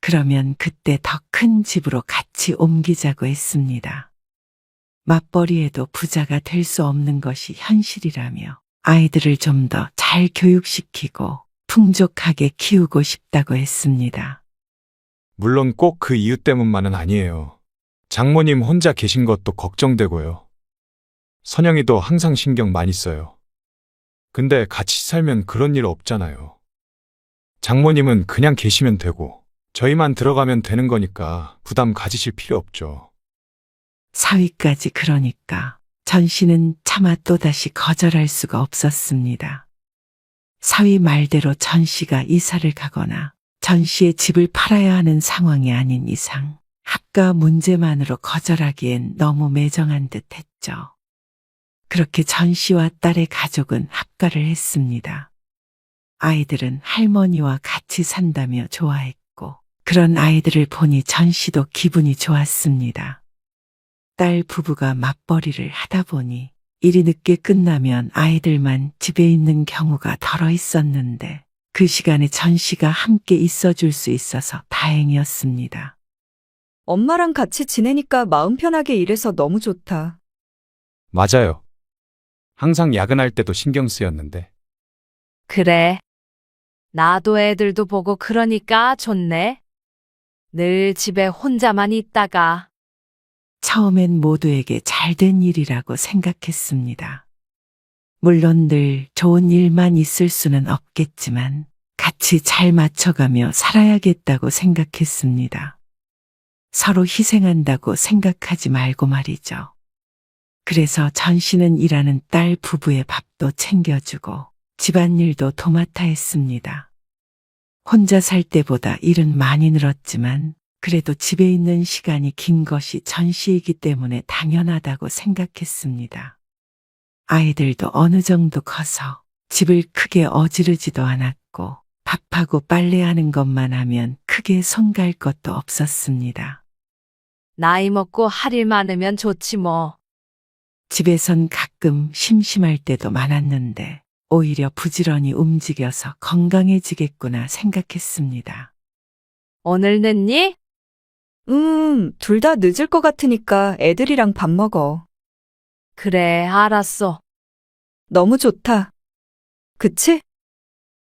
S1: 그러면 그때 더 큰 집으로 같이 옮기자고 했습니다. 맞벌이에도 부자가 될 수 없는 것이 현실이라며 아이들을 좀 더 잘 교육시키고 풍족하게 키우고 싶다고 했습니다.
S5: 물론 꼭 그 이유 때문만은 아니에요. 장모님 혼자 계신 것도 걱정되고요. 선영이도 항상 신경 많이 써요. 근데 같이 살면 그런 일 없잖아요. 장모님은 그냥 계시면 되고 저희만 들어가면 되는 거니까 부담 가지실 필요 없죠.
S1: 사위까지 그러니까 전씨는 차마 또다시 거절할 수가 없었습니다. 사위 말대로 전씨가 이사를 가거나 전씨의 집을 팔아야 하는 상황이 아닌 이상 합가 문제만으로 거절하기엔 너무 매정한 듯 했죠. 그렇게 전씨와 딸의 가족은 합가를 했습니다. 아이들은 할머니와 같이 산다며 좋아했고 그런 아이들을 보니 전씨도 기분이 좋았습니다. 딸 부부가 맞벌이를 하다 보니 일이 늦게 끝나면 아이들만 집에 있는 경우가 덜어 있었는데 그 시간에 전씨가 함께 있어줄 수 있어서 다행이었습니다.
S2: 엄마랑 같이 지내니까 마음 편하게 일해서 너무 좋다.
S5: 맞아요. 항상 야근할 때도 신경 쓰였는데.
S8: 그래. 나도 애들도 보고 그러니까 좋네. 늘 집에 혼자만 있다가.
S1: 처음엔 모두에게 잘된 일이라고 생각했습니다. 물론 늘 좋은 일만 있을 수는 없겠지만 같이 잘 맞춰가며 살아야겠다고 생각했습니다. 서로 희생한다고 생각하지 말고 말이죠. 그래서 전씨는 일하는 딸 부부의 밥도 챙겨주고 집안일도 도맡아 했습니다. 혼자 살 때보다 일은 많이 늘었지만 그래도 집에 있는 시간이 긴 것이 전씨이기 때문에 당연하다고 생각했습니다. 아이들도 어느 정도 커서 집을 크게 어지르지도 않았고 밥하고 빨래하는 것만 하면 크게 손 갈 것도 없었습니다.
S8: 나이 먹고 할 일 많으면 좋지 뭐.
S1: 집에선 가끔 심심할 때도 많았는데 오히려 부지런히 움직여서 건강해지겠구나 생각했습니다.
S8: 오늘 늦니?
S2: 둘 다 늦을 것 같으니까 애들이랑 밥 먹어.
S8: 그래, 알았어.
S2: 너무 좋다. 그치?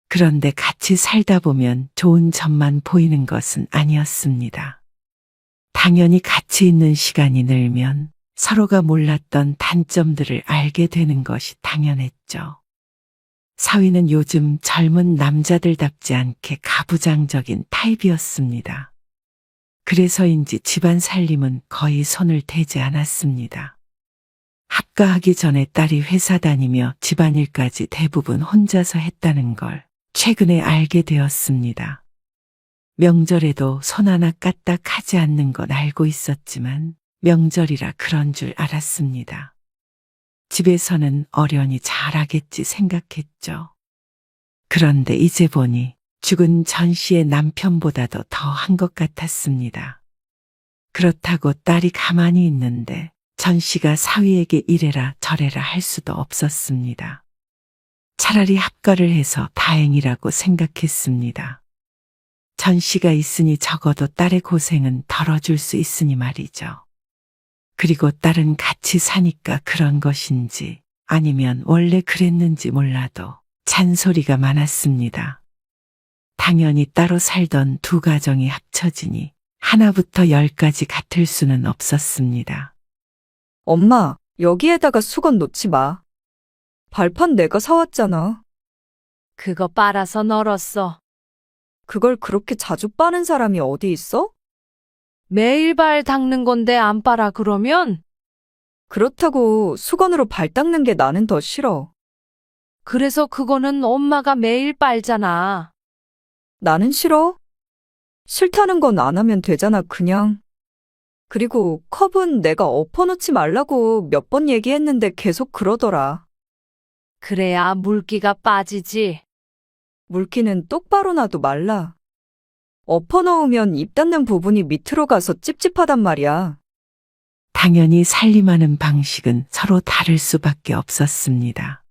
S1: 그런데 같이 살다 보면 좋은 점만 보이는 것은 아니었습니다. 당연히 같이 있는 시간이 늘면 서로가 몰랐던 단점들을 알게 되는 것이 당연했죠. 사위는 요즘 젊은 남자들답지 않게 가부장적인 타입이었습니다. 그래서인지 집안 살림은 거의 손을 대지 않았습니다. 합가하기 전에 딸이 회사 다니며 집안일까지 대부분 혼자서 했다는 걸 최근에 알게 되었습니다. 명절에도 손 하나 까딱 하지 않는 건 알고 있었지만 명절이라 그런 줄 알았습니다. 집에서는 어련히 잘하겠지 생각했죠. 그런데 이제 보니 죽은 전 씨의 남편보다도 더 한 것 같았습니다. 그렇다고 딸이 가만히 있는데 전 씨가 사위에게 이래라 저래라 할 수도 없었습니다. 차라리 합가를 해서 다행이라고 생각했습니다. 전 씨가 있으니 적어도 딸의 고생은 덜어줄 수 있으니 말이죠. 그리고 딸은 같이 사니까 그런 것인지 아니면 원래 그랬는지 몰라도 잔소리가 많았습니다. 당연히 따로 살던 두 가정이 합쳐지니 하나부터 10까지 같을 수는 없었습니다.
S2: 엄마, 여기에다가 수건 놓지 마. 발판 내가 사왔잖아.
S8: 그거 빨아서 널었어.
S2: 그걸 그렇게 자주 빠는 사람이 어디 있어?
S8: 매일 발 닦는 건데 안 빨아 그러면?
S2: 그렇다고 수건으로 발 닦는 게 나는 더 싫어.
S8: 그래서 그거는 엄마가 매일 빨잖아.
S2: 나는 싫어? 싫다는 건 안 하면 되잖아, 그냥. 그리고 컵은 내가 엎어놓지 말라고 몇 번 얘기했는데 계속 그러더라.
S8: 그래야 물기가 빠지지.
S2: 물기는 똑바로 놔도 말라. 엎어놓으면 입 닿는 부분이 밑으로 가서 찝찝하단 말이야.
S1: 당연히 살림하는 방식은 서로 다를 수밖에 없었습니다.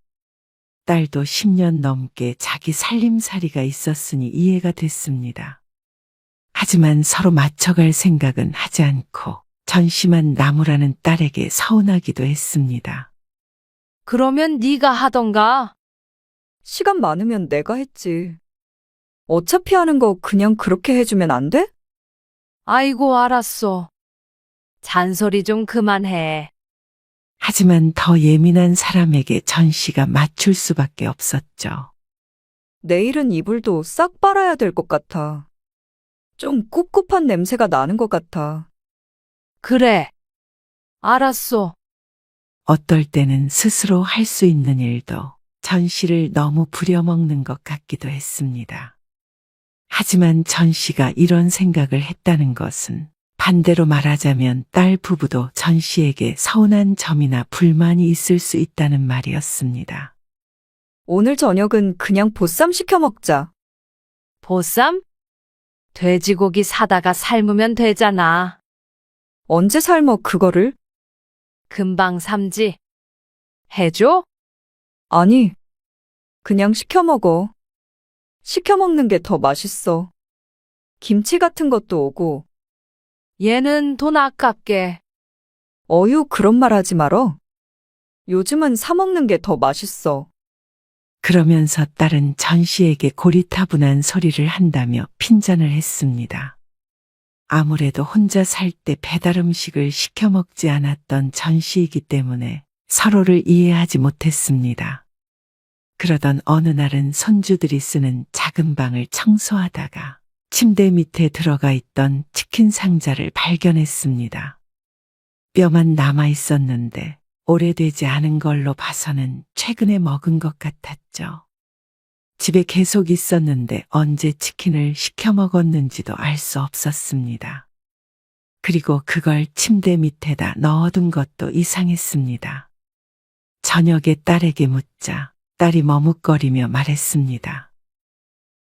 S1: 딸도 10년 넘게 자기 살림살이가 있었으니 이해가 됐습니다. 하지만 서로 맞춰갈 생각은 하지 않고 전심한 나무라는 딸에게 서운하기도 했습니다.
S8: 그러면 네가 하던가.
S2: 시간 많으면 내가 했지. 어차피 하는 거 그냥 그렇게 해주면 안 돼?
S8: 아이고 알았어. 잔소리 좀 그만해.
S1: 하지만 더 예민한 사람에게 전 씨가 맞출 수밖에 없었죠.
S2: 내일은 이불도 싹 빨아야 될 것 같아. 좀 꿉꿉한 냄새가 나는 것 같아.
S8: 그래. 알았어.
S1: 어떨 때는 스스로 할 수 있는 일도 전 씨를 너무 부려먹는 것 같기도 했습니다. 하지만 전 씨가 이런 생각을 했다는 것은 반대로 말하자면 딸 부부도 전 씨에게 서운한 점이나 불만이 있을 수 있다는 말이었습니다.
S2: 오늘 저녁은 그냥 보쌈 시켜 먹자.
S8: 보쌈? 돼지고기 사다가 삶으면 되잖아.
S2: 언제 삶어 그거를?
S8: 금방 삶지. 해줘?
S2: 아니, 그냥 시켜 먹어. 시켜 먹는 게 더 맛있어. 김치 같은 것도 오고.
S8: 얘는 돈 아깝게.
S2: 어휴, 그런 말 하지 말어. 요즘은 사 먹는 게 더 맛있어.
S1: 그러면서 딸은 전 씨에게 고리타분한 소리를 한다며 핀잔을 했습니다. 아무래도 혼자 살 때 배달 음식을 시켜 먹지 않았던 전 씨이기 때문에 서로를 이해하지 못했습니다. 그러던 어느 날은 손주들이 쓰는 작은 방을 청소하다가 침대 밑에 들어가 있던 치킨 상자를 발견했습니다. 뼈만 남아 있었는데 오래되지 않은 걸로 봐서는 최근에 먹은 것 같았죠. 집에 계속 있었는데 언제 치킨을 시켜 먹었는지도 알 수 없었습니다. 그리고 그걸 침대 밑에다 넣어둔 것도 이상했습니다. 저녁에 딸에게 묻자 딸이 머뭇거리며 말했습니다.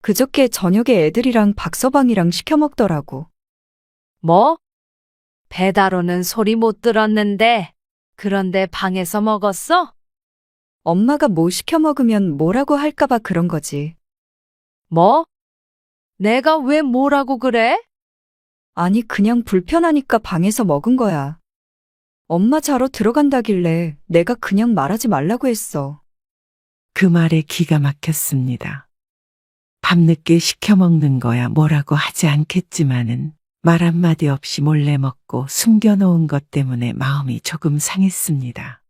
S2: 그저께 저녁에 애들이랑 박서방이랑 시켜 먹더라고.
S8: 뭐? 배달 오는 소리 못 들었는데. 그런데 방에서 먹었어?
S2: 엄마가 뭐 시켜 먹으면 뭐라고 할까봐 그런 거지.
S8: 뭐? 내가 왜 뭐라고 그래?
S2: 아니, 그냥 불편하니까 방에서 먹은 거야. 엄마 자러 들어간다길래 내가 그냥 말하지 말라고 했어.
S1: 그 말에 기가 막혔습니다. 밤늦게 시켜 먹는 거야 뭐라고 하지 않겠지만은 말 한마디 없이 몰래 먹고 숨겨놓은 것 때문에 마음이 조금 상했습니다.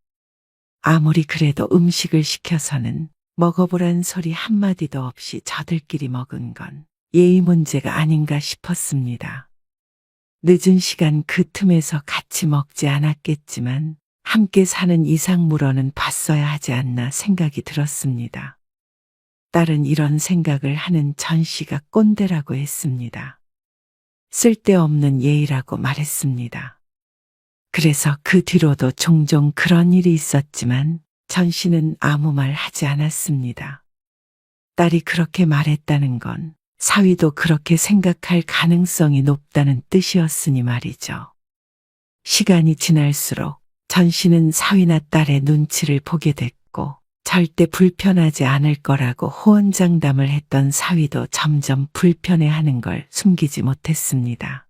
S1: 아무리 그래도 음식을 시켜서는 먹어보란 소리 한마디도 없이 저들끼리 먹은 건 예의 문제가 아닌가 싶었습니다. 늦은 시간 그 틈에서 같이 먹지 않았겠지만 함께 사는 이상 물어는 봤어야 하지 않나 생각이 들었습니다. 딸은 이런 생각을 하는 전 씨가 꼰대라고 했습니다. 쓸데없는 예의라고 말했습니다. 그래서 그 뒤로도 종종 그런 일이 있었지만 전 씨는 아무 말 하지 않았습니다. 딸이 그렇게 말했다는 건 사위도 그렇게 생각할 가능성이 높다는 뜻이었으니 말이죠. 시간이 지날수록 전 씨는 사위나 딸의 눈치를 보게 됐고 절대 불편하지 않을 거라고 호언장담을 했던 사위도 점점 불편해하는 걸 숨기지 못했습니다.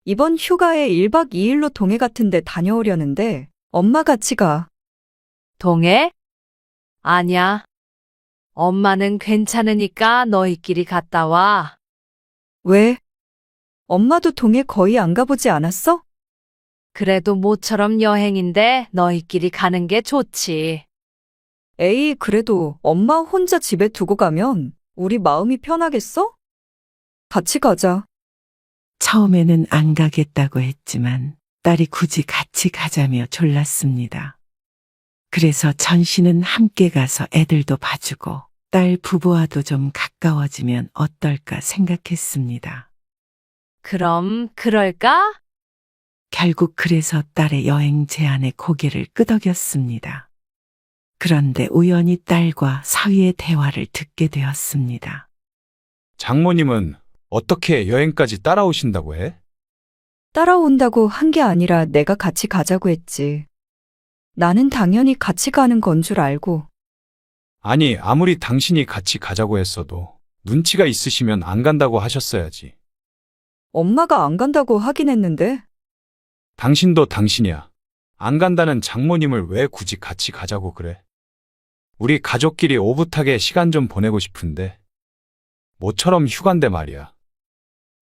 S2: 이번 휴가에 1박 2일로 동해 같은 데 다녀오려는데 엄마 같이 가.
S8: 동해? 아냐. 엄마는 괜찮으니까 너희끼리 갔다 와.
S2: 왜? 엄마도 동해 거의 안 가보지 않았어?
S8: 그래도 모처럼 여행인데 너희끼리 가는 게 좋지.
S2: 에이, 그래도 엄마 혼자 집에 두고 가면 우리 마음이 편하겠어? 같이 가자.
S1: 처음에는 안 가겠다고 했지만 딸이 굳이 같이 가자며 졸랐습니다. 그래서 전 씨는 함께 가서 애들도 봐주고 딸 부부와도 좀 가까워지면 어떨까 생각했습니다.
S8: 그럼 그럴까?
S1: 결국 그래서 딸의 여행 제안에 고개를 끄덕였습니다. 그런데 우연히 딸과 사위의 대화를 듣게 되었습니다.
S5: 장모님은 어떻게 여행까지 따라오신다고 해?
S2: 따라온다고 한 게 아니라 내가 같이 가자고 했지. 나는 당연히 같이 가는 건 줄 알고.
S5: 아니, 아무리 당신이 같이 가자고 했어도 눈치가 있으시면 안 간다고 하셨어야지.
S2: 엄마가 안 간다고 하긴 했는데.
S5: 당신도 당신이야. 안 간다는 장모님을 왜 굳이 같이 가자고 그래? 우리 가족끼리 오붓하게 시간 좀 보내고 싶은데. 모처럼 휴가인데 말이야.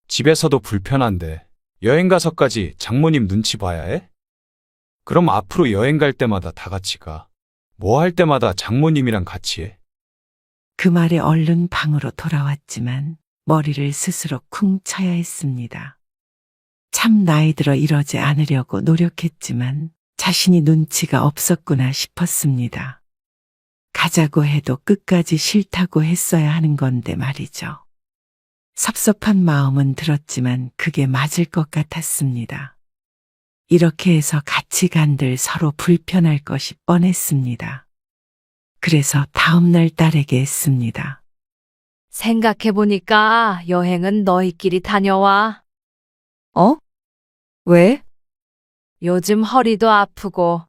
S5: 집에서도 불편한데 여행 가서까지 장모님 눈치 봐야 해? 그럼 앞으로 여행 갈 때마다 다 같이 가. 뭐 할 때마다 장모님이랑 같이 해.
S1: 그 말에 얼른 방으로 돌아왔지만 머리를 스스로 쿵 쳐야 했습니다. 참 나이 들어 이러지 않으려고 노력했지만 자신이 눈치가 없었구나 싶었습니다. 가자고 해도 끝까지 싫다고 했어야 하는 건데 말이죠. 섭섭한 마음은 들었지만 그게 맞을 것 같았습니다. 이렇게 해서 같이 간들 서로 불편할 것이 뻔했습니다. 그래서 다음날 딸에게 했습니다.
S8: 생각해보니까 여행은 너희끼리 다녀와.
S2: 어? 왜?
S8: 요즘 허리도 아프고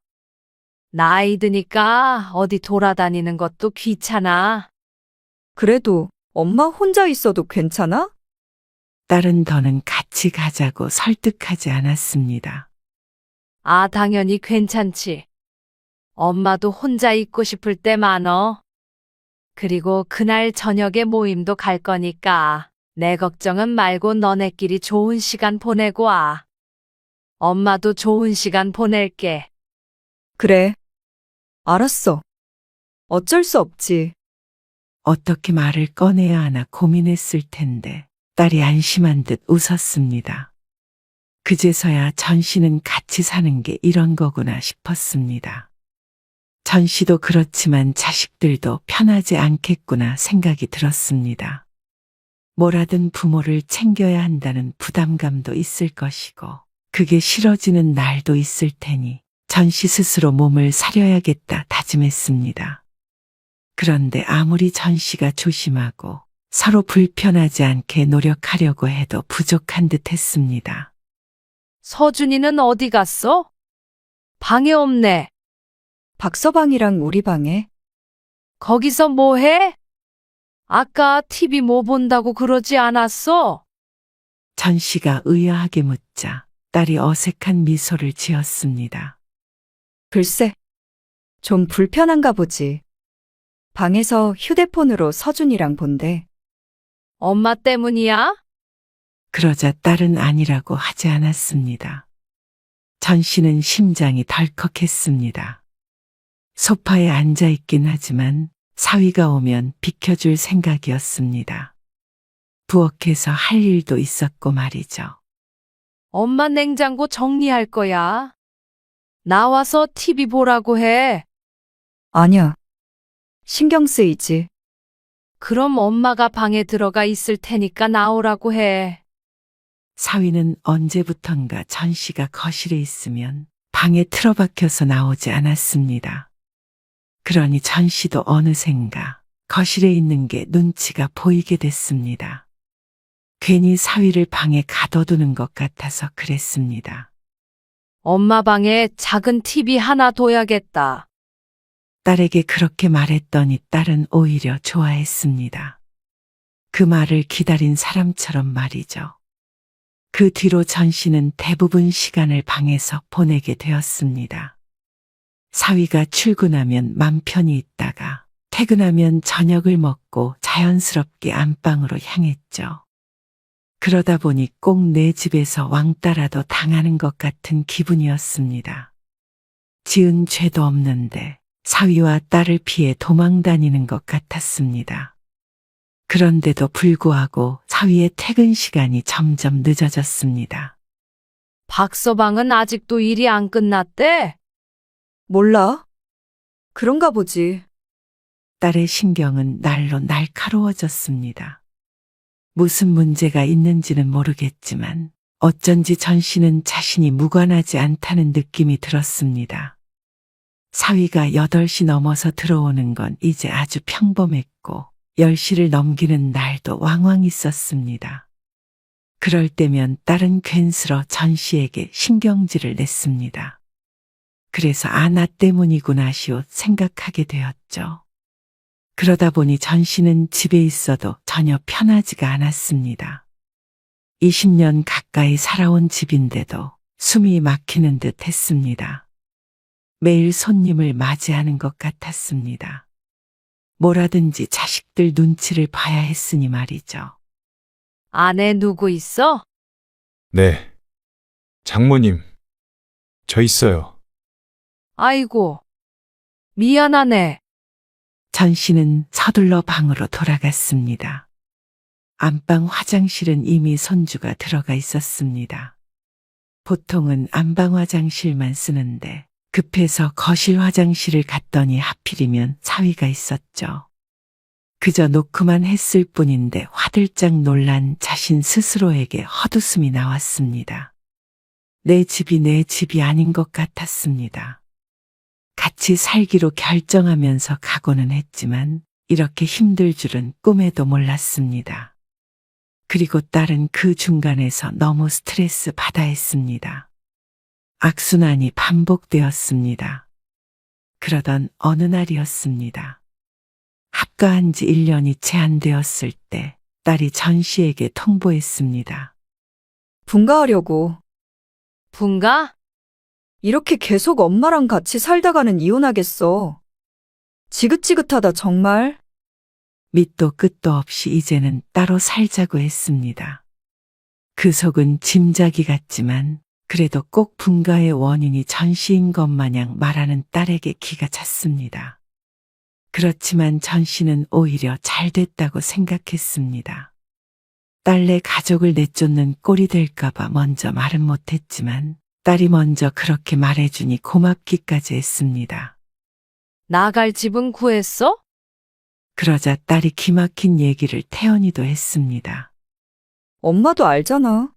S8: 나이 드니까 어디 돌아다니는 것도 귀찮아.
S2: 그래도 엄마 혼자 있어도 괜찮아?
S1: 딸은 더는 같이 가자고 설득하지 않았습니다.
S8: 아, 당연히 괜찮지. 엄마도 혼자 있고 싶을 때 많어. 그리고 그날 저녁에 모임도 갈 거니까 내 걱정은 말고 너네끼리 좋은 시간 보내고 와. 엄마도 좋은 시간 보낼게.
S2: 그래. 알았어. 어쩔 수 없지.
S1: 어떻게 말을 꺼내야 하나 고민했을 텐데 딸이 안심한 듯 웃었습니다. 그제서야 전 씨는 같이 사는 게 이런 거구나 싶었습니다. 전 씨도 그렇지만 자식들도 편하지 않겠구나 생각이 들었습니다. 뭐라든 부모를 챙겨야 한다는 부담감도 있을 것이고 그게 싫어지는 날도 있을 테니 전 씨 스스로 몸을 사려야겠다 다짐했습니다. 그런데 아무리 전 씨가 조심하고 서로 불편하지 않게 노력하려고 해도 부족한 듯 했습니다.
S8: 서준이는 어디 갔어? 방에 없네.
S2: 박서방이랑 우리 방에.
S8: 거기서 뭐 해? 아까 TV 뭐 본다고 그러지 않았어?
S1: 전 씨가 의아하게 묻자 딸이 어색한 미소를 지었습니다.
S2: 글쎄. 좀 불편한가 보지. 방에서 휴대폰으로 서준이랑 본대.
S8: 엄마 때문이야?
S1: 그러자 딸은 아니라고 하지 않았습니다. 전 씨는 심장이 덜컥했습니다. 소파에 앉아 있긴 하지만 사위가 오면 비켜줄 생각이었습니다. 부엌에서 할 일도 있었고 말이죠.
S8: 엄마 냉장고 정리할 거야. 나와서 TV 보라고 해.
S2: 아니야. 신경 쓰이지.
S8: 그럼 엄마가 방에 들어가 있을 테니까 나오라고 해.
S1: 사위는 언제부턴가 전 씨가 거실에 있으면 방에 틀어박혀서 나오지 않았습니다. 그러니 전 씨도 어느샌가 거실에 있는 게 눈치가 보이게 됐습니다. 괜히 사위를 방에 가둬두는 것 같아서 그랬습니다.
S8: 엄마 방에 작은 TV 하나 둬야겠다.
S1: 딸에게 그렇게 말했더니 딸은 오히려 좋아했습니다. 그 말을 기다린 사람처럼 말이죠. 그 뒤로 전 씨는 대부분 시간을 방에서 보내게 되었습니다. 사위가 출근하면 맘 편히 있다가 퇴근하면 저녁을 먹고 자연스럽게 안방으로 향했죠. 그러다 보니 꼭 내 집에서 왕따라도 당하는 것 같은 기분이었습니다. 지은 죄도 없는데 사위와 딸을 피해 도망 다니는 것 같았습니다. 그런데도 불구하고 사위의 퇴근 시간이 점점 늦어졌습니다.
S8: 박서방은 아직도 일이 안 끝났대?
S2: 몰라? 그런가 보지.
S1: 딸의 신경은 날로 날카로워졌습니다. 무슨 문제가 있는지는 모르겠지만 어쩐지 전 씨는 자신이 무관하지 않다는 느낌이 들었습니다. 사위가 8시 넘어서 들어오는 건 이제 아주 평범했고 10시를 넘기는 날도 왕왕 있었습니다. 그럴 때면 딸은 괜스러 전 씨에게 신경질을 냈습니다. 그래서 나 때문이구나 시옷 생각하게 되었죠. 그러다 보니 전 씨는 집에 있어도 전혀 편하지가 않았습니다. 20년 가까이 살아온 집인데도 숨이 막히는 듯 했습니다. 매일 손님을 맞이하는 것 같았습니다. 뭐라든지 자식들 눈치를 봐야 했으니 말이죠.
S8: 아내 누구 있어?
S5: 네. 장모님, 저 있어요.
S8: 아이고, 미안하네.
S1: 전 씨는 서둘러 방으로 돌아갔습니다. 안방 화장실은 이미 손주가 들어가 있었습니다. 보통은 안방 화장실만 쓰는데 급해서 거실 화장실을 갔더니 하필이면 사위가 있었죠. 그저 놓고만 했을 뿐인데 화들짝 놀란 자신 스스로에게 헛웃음이 나왔습니다. 내 집이 아닌 것 같았습니다. 같이 살기로 결정하면서 각오는 했지만 이렇게 힘들 줄은 꿈에도 몰랐습니다. 그리고 딸은 그 중간에서 너무 스트레스 받아 했습니다. 악순환이 반복되었습니다. 그러던 어느 날이었습니다. 합가한 지 1년이 채 안 되었을 때 딸이 전 씨에게 통보했습니다.
S2: 분가하려고.
S8: 분가?
S2: 이렇게 계속 엄마랑 같이 살다가는 이혼하겠어. 지긋지긋하다 정말.
S1: 밑도 끝도 없이 이제는 따로 살자고 했습니다. 그 속은 짐작이 같지만 그래도 꼭 분가의 원인이 전 씨인 것 마냥 말하는 딸에게 기가 찼습니다. 그렇지만 전 씨는 오히려 잘 됐다고 생각했습니다. 딸내 가족을 내쫓는 꼴이 될까봐 먼저 말은 못했지만 딸이 먼저 그렇게 말해주니 고맙기까지 했습니다.
S8: 나갈 집은 구했어?
S1: 그러자 딸이 기막힌 얘기를 태연이도 했습니다.
S2: 엄마도 알잖아.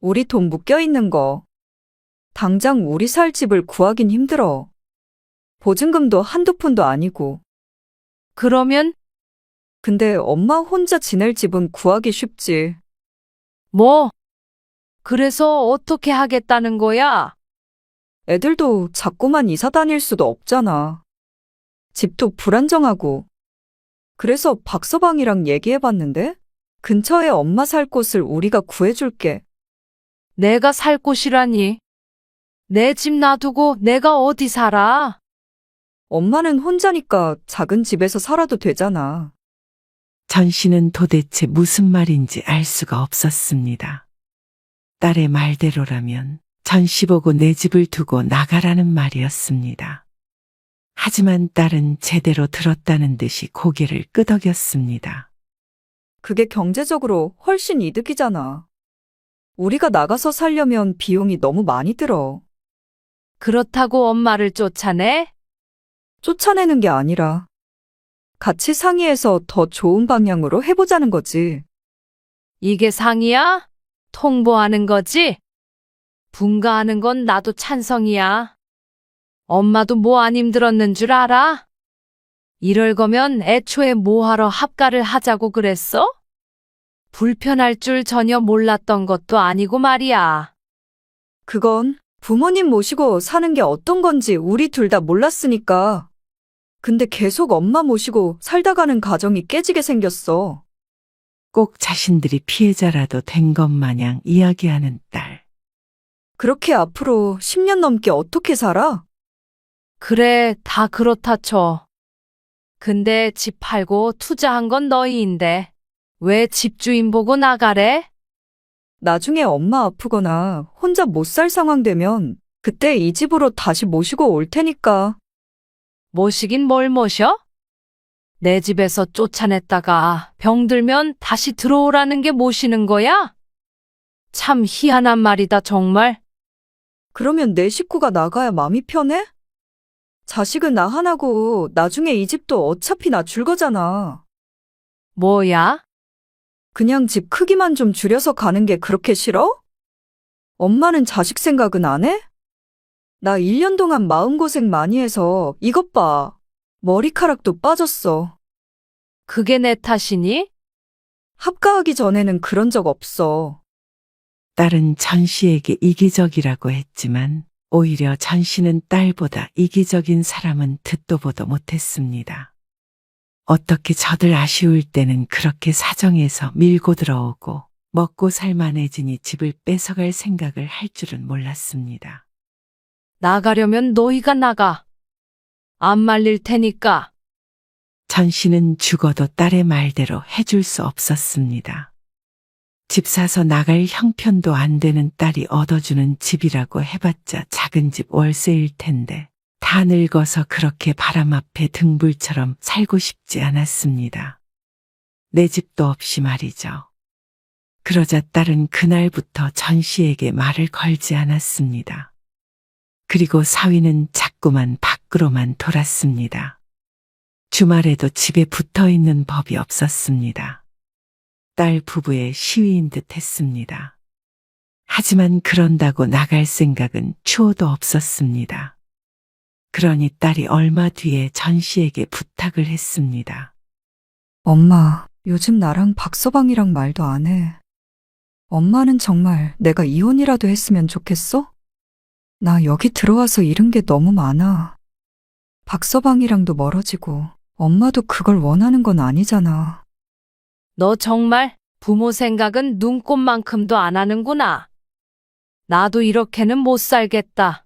S2: 우리 돈 묶여 있는 거. 당장 우리 살 집을 구하긴 힘들어. 보증금도 한두 푼도 아니고.
S8: 그러면
S2: 근데 엄마 혼자 지낼 집은 구하기 쉽지.
S8: 뭐? 그래서 어떻게 하겠다는 거야?
S2: 애들도 자꾸만 이사 다닐 수도 없잖아. 집도 불안정하고. 그래서 박서방이랑 얘기해봤는데 근처에 엄마 살 곳을 우리가 구해줄게.
S8: 내가 살 곳이라니. 내 집 놔두고 내가 어디 살아?
S2: 엄마는 혼자니까 작은 집에서 살아도 되잖아.
S1: 전 씨는 도대체 무슨 말인지 알 수가 없었습니다. 딸의 말대로라면 전 씨 보고 내 집을 두고 나가라는 말이었습니다. 하지만 딸은 제대로 들었다는 듯이 고개를 끄덕였습니다.
S2: 그게 경제적으로 훨씬 이득이잖아. 우리가 나가서 살려면 비용이 너무 많이 들어.
S8: 그렇다고 엄마를 쫓아내?
S2: 쫓아내는 게 아니라 같이 상의해서 더 좋은 방향으로 해보자는 거지.
S8: 이게 상이야? 통보하는 거지? 분가하는 건 나도 찬성이야. 엄마도 뭐 안 힘들었는 줄 알아? 이럴 거면 애초에 뭐하러 합가를 하자고 그랬어? 불편할 줄 전혀 몰랐던 것도 아니고 말이야.
S2: 그건 부모님 모시고 사는 게 어떤 건지 우리 둘 다 몰랐으니까. 근데 계속 엄마 모시고 살다가는 가정이 깨지게 생겼어.
S1: 꼭 자신들이 피해자라도 된 것 마냥 이야기하는 딸.
S2: 그렇게 앞으로 10년 넘게 어떻게 살아?
S8: 그래, 다 그렇다 쳐. 근데 집 팔고 투자한 건 너희인데 왜 집주인 보고 나가래?
S2: 나중에 엄마 아프거나 혼자 못 살 상황 되면 그때 이 집으로 다시 모시고 올 테니까.
S8: 모시긴 뭘 모셔? 내 집에서 쫓아냈다가 병들면 다시 들어오라는 게 모시는 거야? 참 희한한 말이다, 정말.
S2: 그러면 내 식구가 나가야 마음이 편해? 자식은 나 하나고 나중에 이 집도 어차피 나 줄 거잖아.
S8: 뭐야?
S2: 그냥 집 크기만 좀 줄여서 가는 게 그렇게 싫어? 엄마는 자식 생각은 안 해? 나 1년 동안 마음고생 많이 해서 이것 봐. 머리카락도 빠졌어.
S8: 그게 내 탓이니?
S2: 합가하기 전에는 그런 적 없어.
S1: 딸은 전 씨에게 이기적이라고 했지만 오히려 전 씨는 딸보다 이기적인 사람은 듣도 보도 못했습니다. 어떻게 저들 아쉬울 때는 그렇게 사정해서 밀고 들어오고 먹고 살만해지니 집을 뺏어갈 생각을 할 줄은 몰랐습니다.
S8: 나가려면 너희가 나가. 안 말릴 테니까.
S1: 전 씨는 죽어도 딸의 말대로 해줄 수 없었습니다. 집 사서 나갈 형편도 안 되는 딸이 얻어주는 집이라고 해봤자 작은 집 월세일 텐데 다 늙어서 그렇게 바람 앞에 등불처럼 살고 싶지 않았습니다. 내 집도 없이 말이죠. 그러자 딸은 그날부터 전 씨에게 말을 걸지 않았습니다. 그리고 사위는 자꾸만 밖으로만 돌았습니다. 주말에도 집에 붙어 있는 법이 없었습니다. 딸 부부의 시위인 듯 했습니다. 하지만 그런다고 나갈 생각은 추호도 없었습니다. 그러니 딸이 얼마 뒤에 전 씨에게 부탁을 했습니다.
S2: 엄마, 요즘 나랑 박서방이랑 말도 안 해. 엄마는 정말 내가 이혼이라도 했으면 좋겠어? 나 여기 들어와서 잃은 게 너무 많아. 박서방이랑도 멀어지고 엄마도 그걸 원하는 건 아니잖아.
S8: 너 정말 부모 생각은 눈꼽만큼도 안 하는구나. 나도 이렇게는 못 살겠다.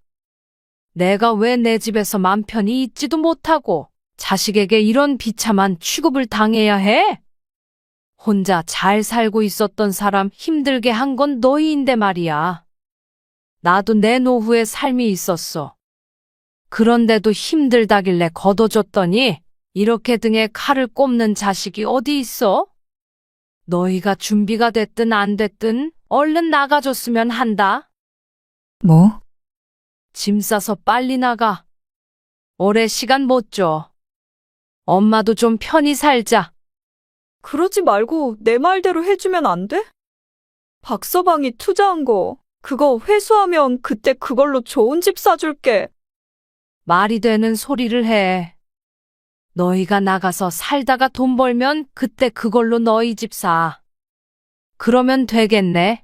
S8: 내가 왜 내 집에서 맘 편히 있지도 못하고 자식에게 이런 비참한 취급을 당해야 해? 혼자 잘 살고 있었던 사람 힘들게 한 건 너희인데 말이야. 나도 내 노후의 삶이 있었어. 그런데도 힘들다길래 걷어줬더니 이렇게 등에 칼을 꼽는 자식이 어디 있어? 너희가 준비가 됐든 안 됐든 얼른 나가줬으면 한다.
S2: 뭐?
S8: 짐 싸서 빨리 나가. 오래 시간 못 줘. 엄마도 좀 편히 살자.
S2: 그러지 말고 내 말대로 해주면 안 돼? 박서방이 투자한 거, 그거 회수하면 그때 그걸로 좋은 집 사줄게.
S8: 말이 되는 소리를 해. 너희가 나가서 살다가 돈 벌면 그때 그걸로 너희 집 사. 그러면 되겠네.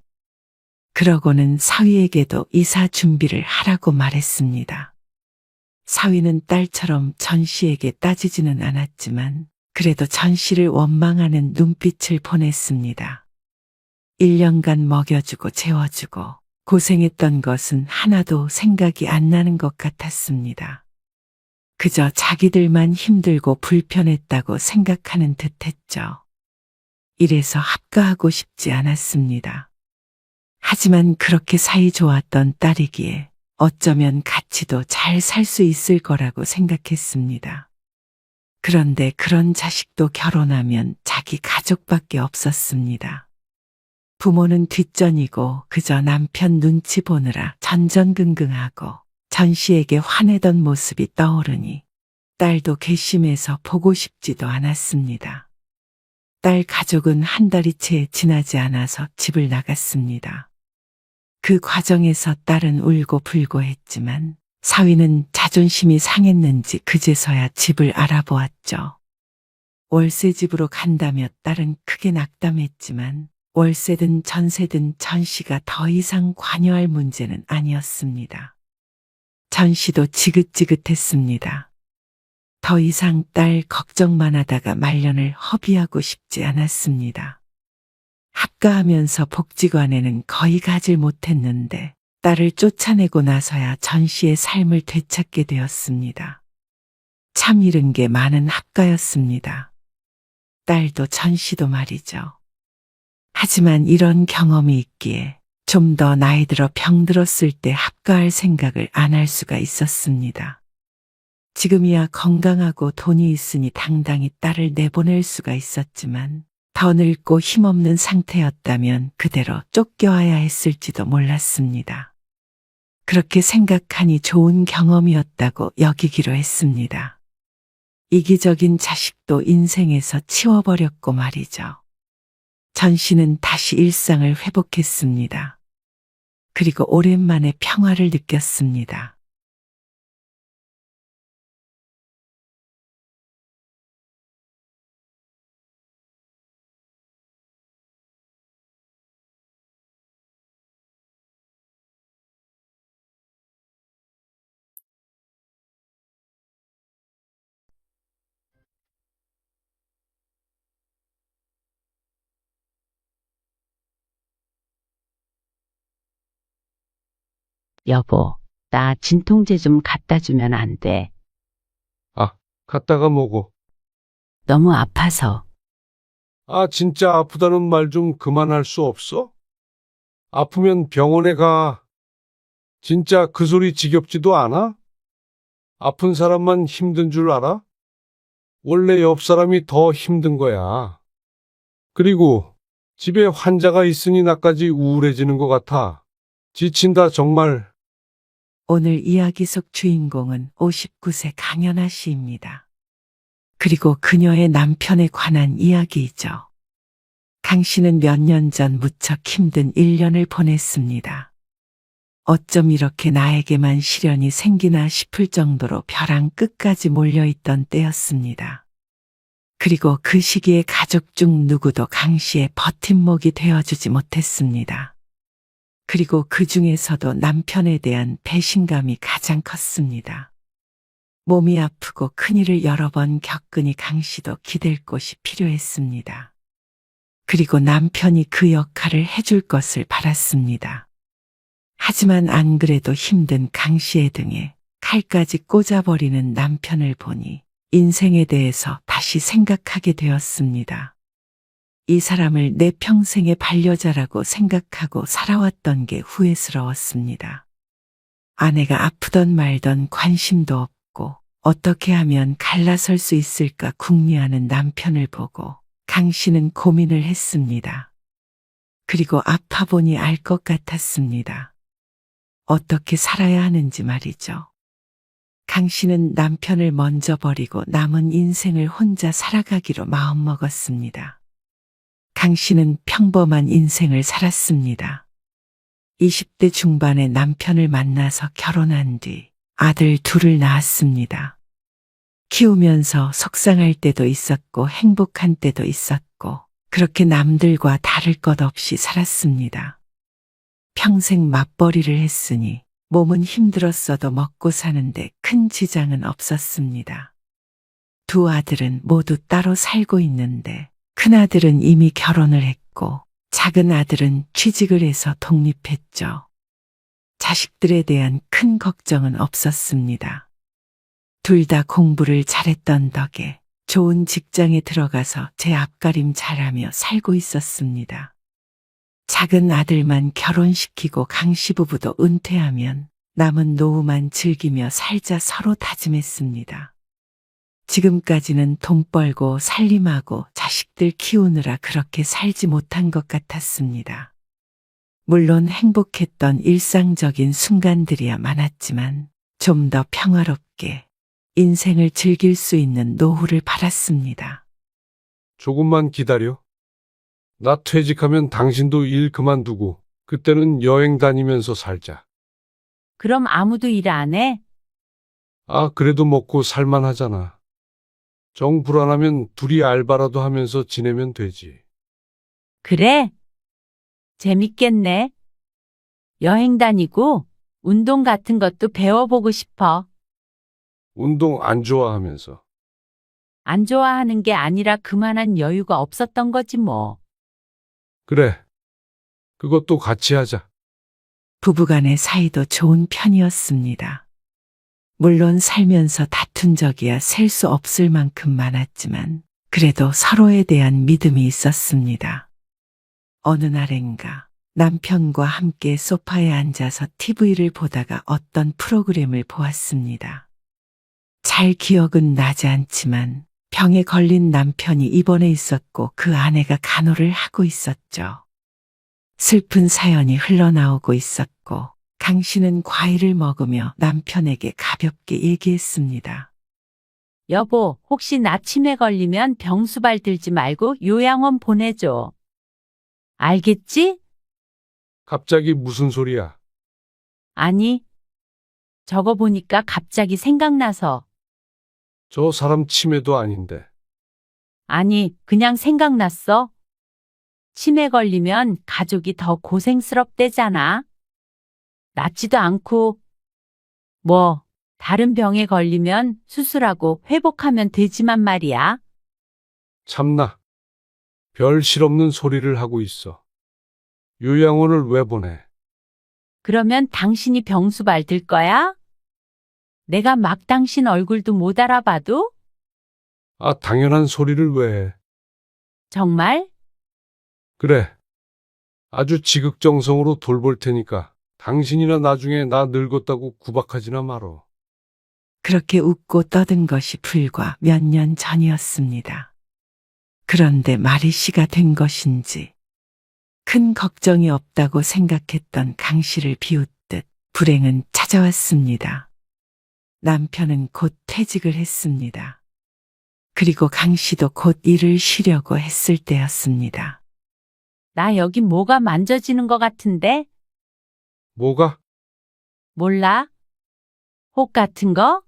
S1: 그러고는 사위에게도 이사 준비를 하라고 말했습니다. 사위는 딸처럼 전 씨에게 따지지는 않았지만 그래도 전 씨를 원망하는 눈빛을 보냈습니다. 1년간 먹여주고 재워주고 고생했던 것은 하나도 생각이 안 나는 것 같았습니다. 그저 자기들만 힘들고 불편했다고 생각하는 듯했죠. 이래서 합가하고 싶지 않았습니다. 하지만 그렇게 사이 좋았던 딸이기에 어쩌면 같이도 잘 살 수 있을 거라고 생각했습니다. 그런데 그런 자식도 결혼하면 자기 가족밖에 없었습니다. 부모는 뒷전이고 그저 남편 눈치 보느라 전전긍긍하고 전 씨에게 화내던 모습이 떠오르니 딸도 괘씸해서 보고 싶지도 않았습니다. 딸 가족은 한 달이 채 지나지 않아서 집을 나갔습니다. 그 과정에서 딸은 울고 불고 했지만 사위는 자존심이 상했는지 그제서야 집을 알아보았죠. 월세집으로 간다며 딸은 크게 낙담했지만 월세든 전세든 전씨가 더 이상 관여할 문제는 아니었습니다. 전씨도 지긋지긋했습니다. 더 이상 딸 걱정만 하다가 말년을 허비하고 싶지 않았습니다. 합가하면서 복지관에는 거의 가질 못했는데 딸을 쫓아내고 나서야 전씨의 삶을 되찾게 되었습니다. 참 잃은 게 많은 합가였습니다. 딸도 전씨도 말이죠. 하지만 이런 경험이 있기에 좀 더 나이 들어 병들었을 때 합가할 생각을 안 할 수가 있었습니다. 지금이야 건강하고 돈이 있으니 당당히 딸을 내보낼 수가 있었지만 더 늙고 힘없는 상태였다면 그대로 쫓겨와야 했을지도 몰랐습니다. 그렇게 생각하니 좋은 경험이었다고 여기기로 했습니다. 이기적인 자식도 인생에서 치워버렸고 말이죠. 전씨는 다시 일상을 회복했습니다. 그리고 오랜만에 평화를 느꼈습니다.
S3: 여보, 나 진통제 좀 갖다 주면 안 돼.
S4: 갔다가 뭐고?
S3: 너무 아파서.
S4: 아, 진짜 아프다는 말 좀 그만할 수 없어? 아프면 병원에 가. 진짜 그 소리 지겹지도 않아? 아픈 사람만 힘든 줄 알아? 원래 옆 사람이 더 힘든 거야. 그리고 집에 환자가 있으니 나까지 우울해지는 것 같아. 지친다, 정말.
S1: 오늘 이야기 속 주인공은 59세 강연아 씨입니다. 그리고 그녀의 남편에 관한 이야기이죠. 강 씨는 몇 년 전 무척 힘든 1년을 보냈습니다. 어쩜 이렇게 나에게만 시련이 생기나 싶을 정도로 벼랑 끝까지 몰려있던 때였습니다. 그리고 그 시기에 가족 중 누구도 강 씨의 버팀목이 되어주지 못했습니다. 그리고 그 중에서도 남편에 대한 배신감이 가장 컸습니다. 몸이 아프고 큰일을 여러 번 겪으니 강 씨도 기댈 곳이 필요했습니다. 그리고 남편이 그 역할을 해줄 것을 바랐습니다. 하지만 안 그래도 힘든 강 씨의 등에 칼까지 꽂아버리는 남편을 보니 인생에 대해서 다시 생각하게 되었습니다. 이 사람을 내 평생의 반려자라고 생각하고 살아왔던 게 후회스러웠습니다. 아내가 아프던 말던 관심도 없고 어떻게 하면 갈라설 수 있을까 궁리하는 남편을 보고 강 씨는 고민을 했습니다. 그리고 아파 보니 알 것 같았습니다. 어떻게 살아야 하는지 말이죠. 강 씨는 남편을 먼저 버리고 남은 인생을 혼자 살아가기로 마음먹었습니다. 강 씨는 평범한 인생을 살았습니다. 20대 중반에 남편을 만나서 결혼한 뒤 아들 둘을 낳았습니다. 키우면서 속상할 때도 있었고 행복한 때도 있었고 그렇게 남들과 다를 것 없이 살았습니다. 평생 맞벌이를 했으니 몸은 힘들었어도 먹고 사는데 큰 지장은 없었습니다. 두 아들은 모두 따로 살고 있는데 큰아들은 이미 결혼을 했고 작은 아들은 취직을 해서 독립했죠. 자식들에 대한 큰 걱정은 없었습니다. 둘 다 공부를 잘했던 덕에 좋은 직장에 들어가서 제 앞가림 잘하며 살고 있었습니다. 작은 아들만 결혼시키고 강씨 부부도 은퇴하면 남은 노후만 즐기며 살자 서로 다짐했습니다. 지금까지는 돈 벌고 살림하고 자식들 키우느라 그렇게 살지 못한 것 같았습니다. 물론 행복했던 일상적인 순간들이야 많았지만 좀 더 평화롭게 인생을 즐길 수 있는 노후를 바랐습니다.
S4: 조금만 기다려. 나 퇴직하면 당신도 일 그만두고 그때는 여행 다니면서 살자.
S3: 그럼 아무도 일 안 해?
S4: 아, 그래도 먹고 살만하잖아. 정 불안하면 둘이 알바라도 하면서 지내면 되지.
S3: 그래? 재밌겠네. 여행 다니고 운동 같은 것도 배워보고 싶어.
S4: 운동 안 좋아하면서.
S3: 안 좋아하는 게 아니라 그만한 여유가 없었던 거지 뭐.
S4: 그래. 그것도 같이 하자.
S1: 부부간의 사이도 좋은 편이었습니다. 물론 살면서 다툰 적이야 셀 수 없을 만큼 많았지만 그래도 서로에 대한 믿음이 있었습니다. 어느 날엔가 남편과 함께 소파에 앉아서 TV를 보다가 어떤 프로그램을 보았습니다. 잘 기억은 나지 않지만 병에 걸린 남편이 입원해 있었고 그 아내가 간호를 하고 있었죠. 슬픈 사연이 흘러나오고 있었고 강 씨는 과일을 먹으며 남편에게 가볍게 얘기했습니다.
S3: 여보, 혹시 나 치매 걸리면 병수발 들지 말고 요양원 보내줘. 알겠지?
S4: 갑자기 무슨 소리야?
S3: 아니, 저거 보니까 갑자기 생각나서.
S4: 저 사람 치매도 아닌데.
S3: 아니, 그냥 생각났어. 치매 걸리면 가족이 더 고생스럽대잖아. 낫지도 않고, 뭐, 다른 병에 걸리면 수술하고 회복하면 되지만 말이야.
S4: 참나. 별 실없는 소리를 하고 있어. 요양원을 왜 보내?
S3: 그러면 당신이 병수발 들 거야? 내가 막 당신 얼굴도 못 알아봐도?
S4: 아, 당연한 소리를 왜 해?
S3: 정말?
S4: 그래. 아주 지극정성으로 돌볼 테니까 당신이나 나중에 나 늙었다고 구박하지나 말어.
S1: 그렇게 웃고 떠든 것이 불과 몇 년 전이었습니다. 그런데 말이 씨가 된 것인지 큰 걱정이 없다고 생각했던 강 씨를 비웃듯 불행은 찾아왔습니다. 남편은 곧 퇴직을 했습니다. 그리고 강 씨도 곧 일을 쉬려고 했을 때였습니다.
S3: 나 여기 뭐가 만져지는 것 같은데?
S4: 뭐가?
S3: 몰라? 혹 같은 거?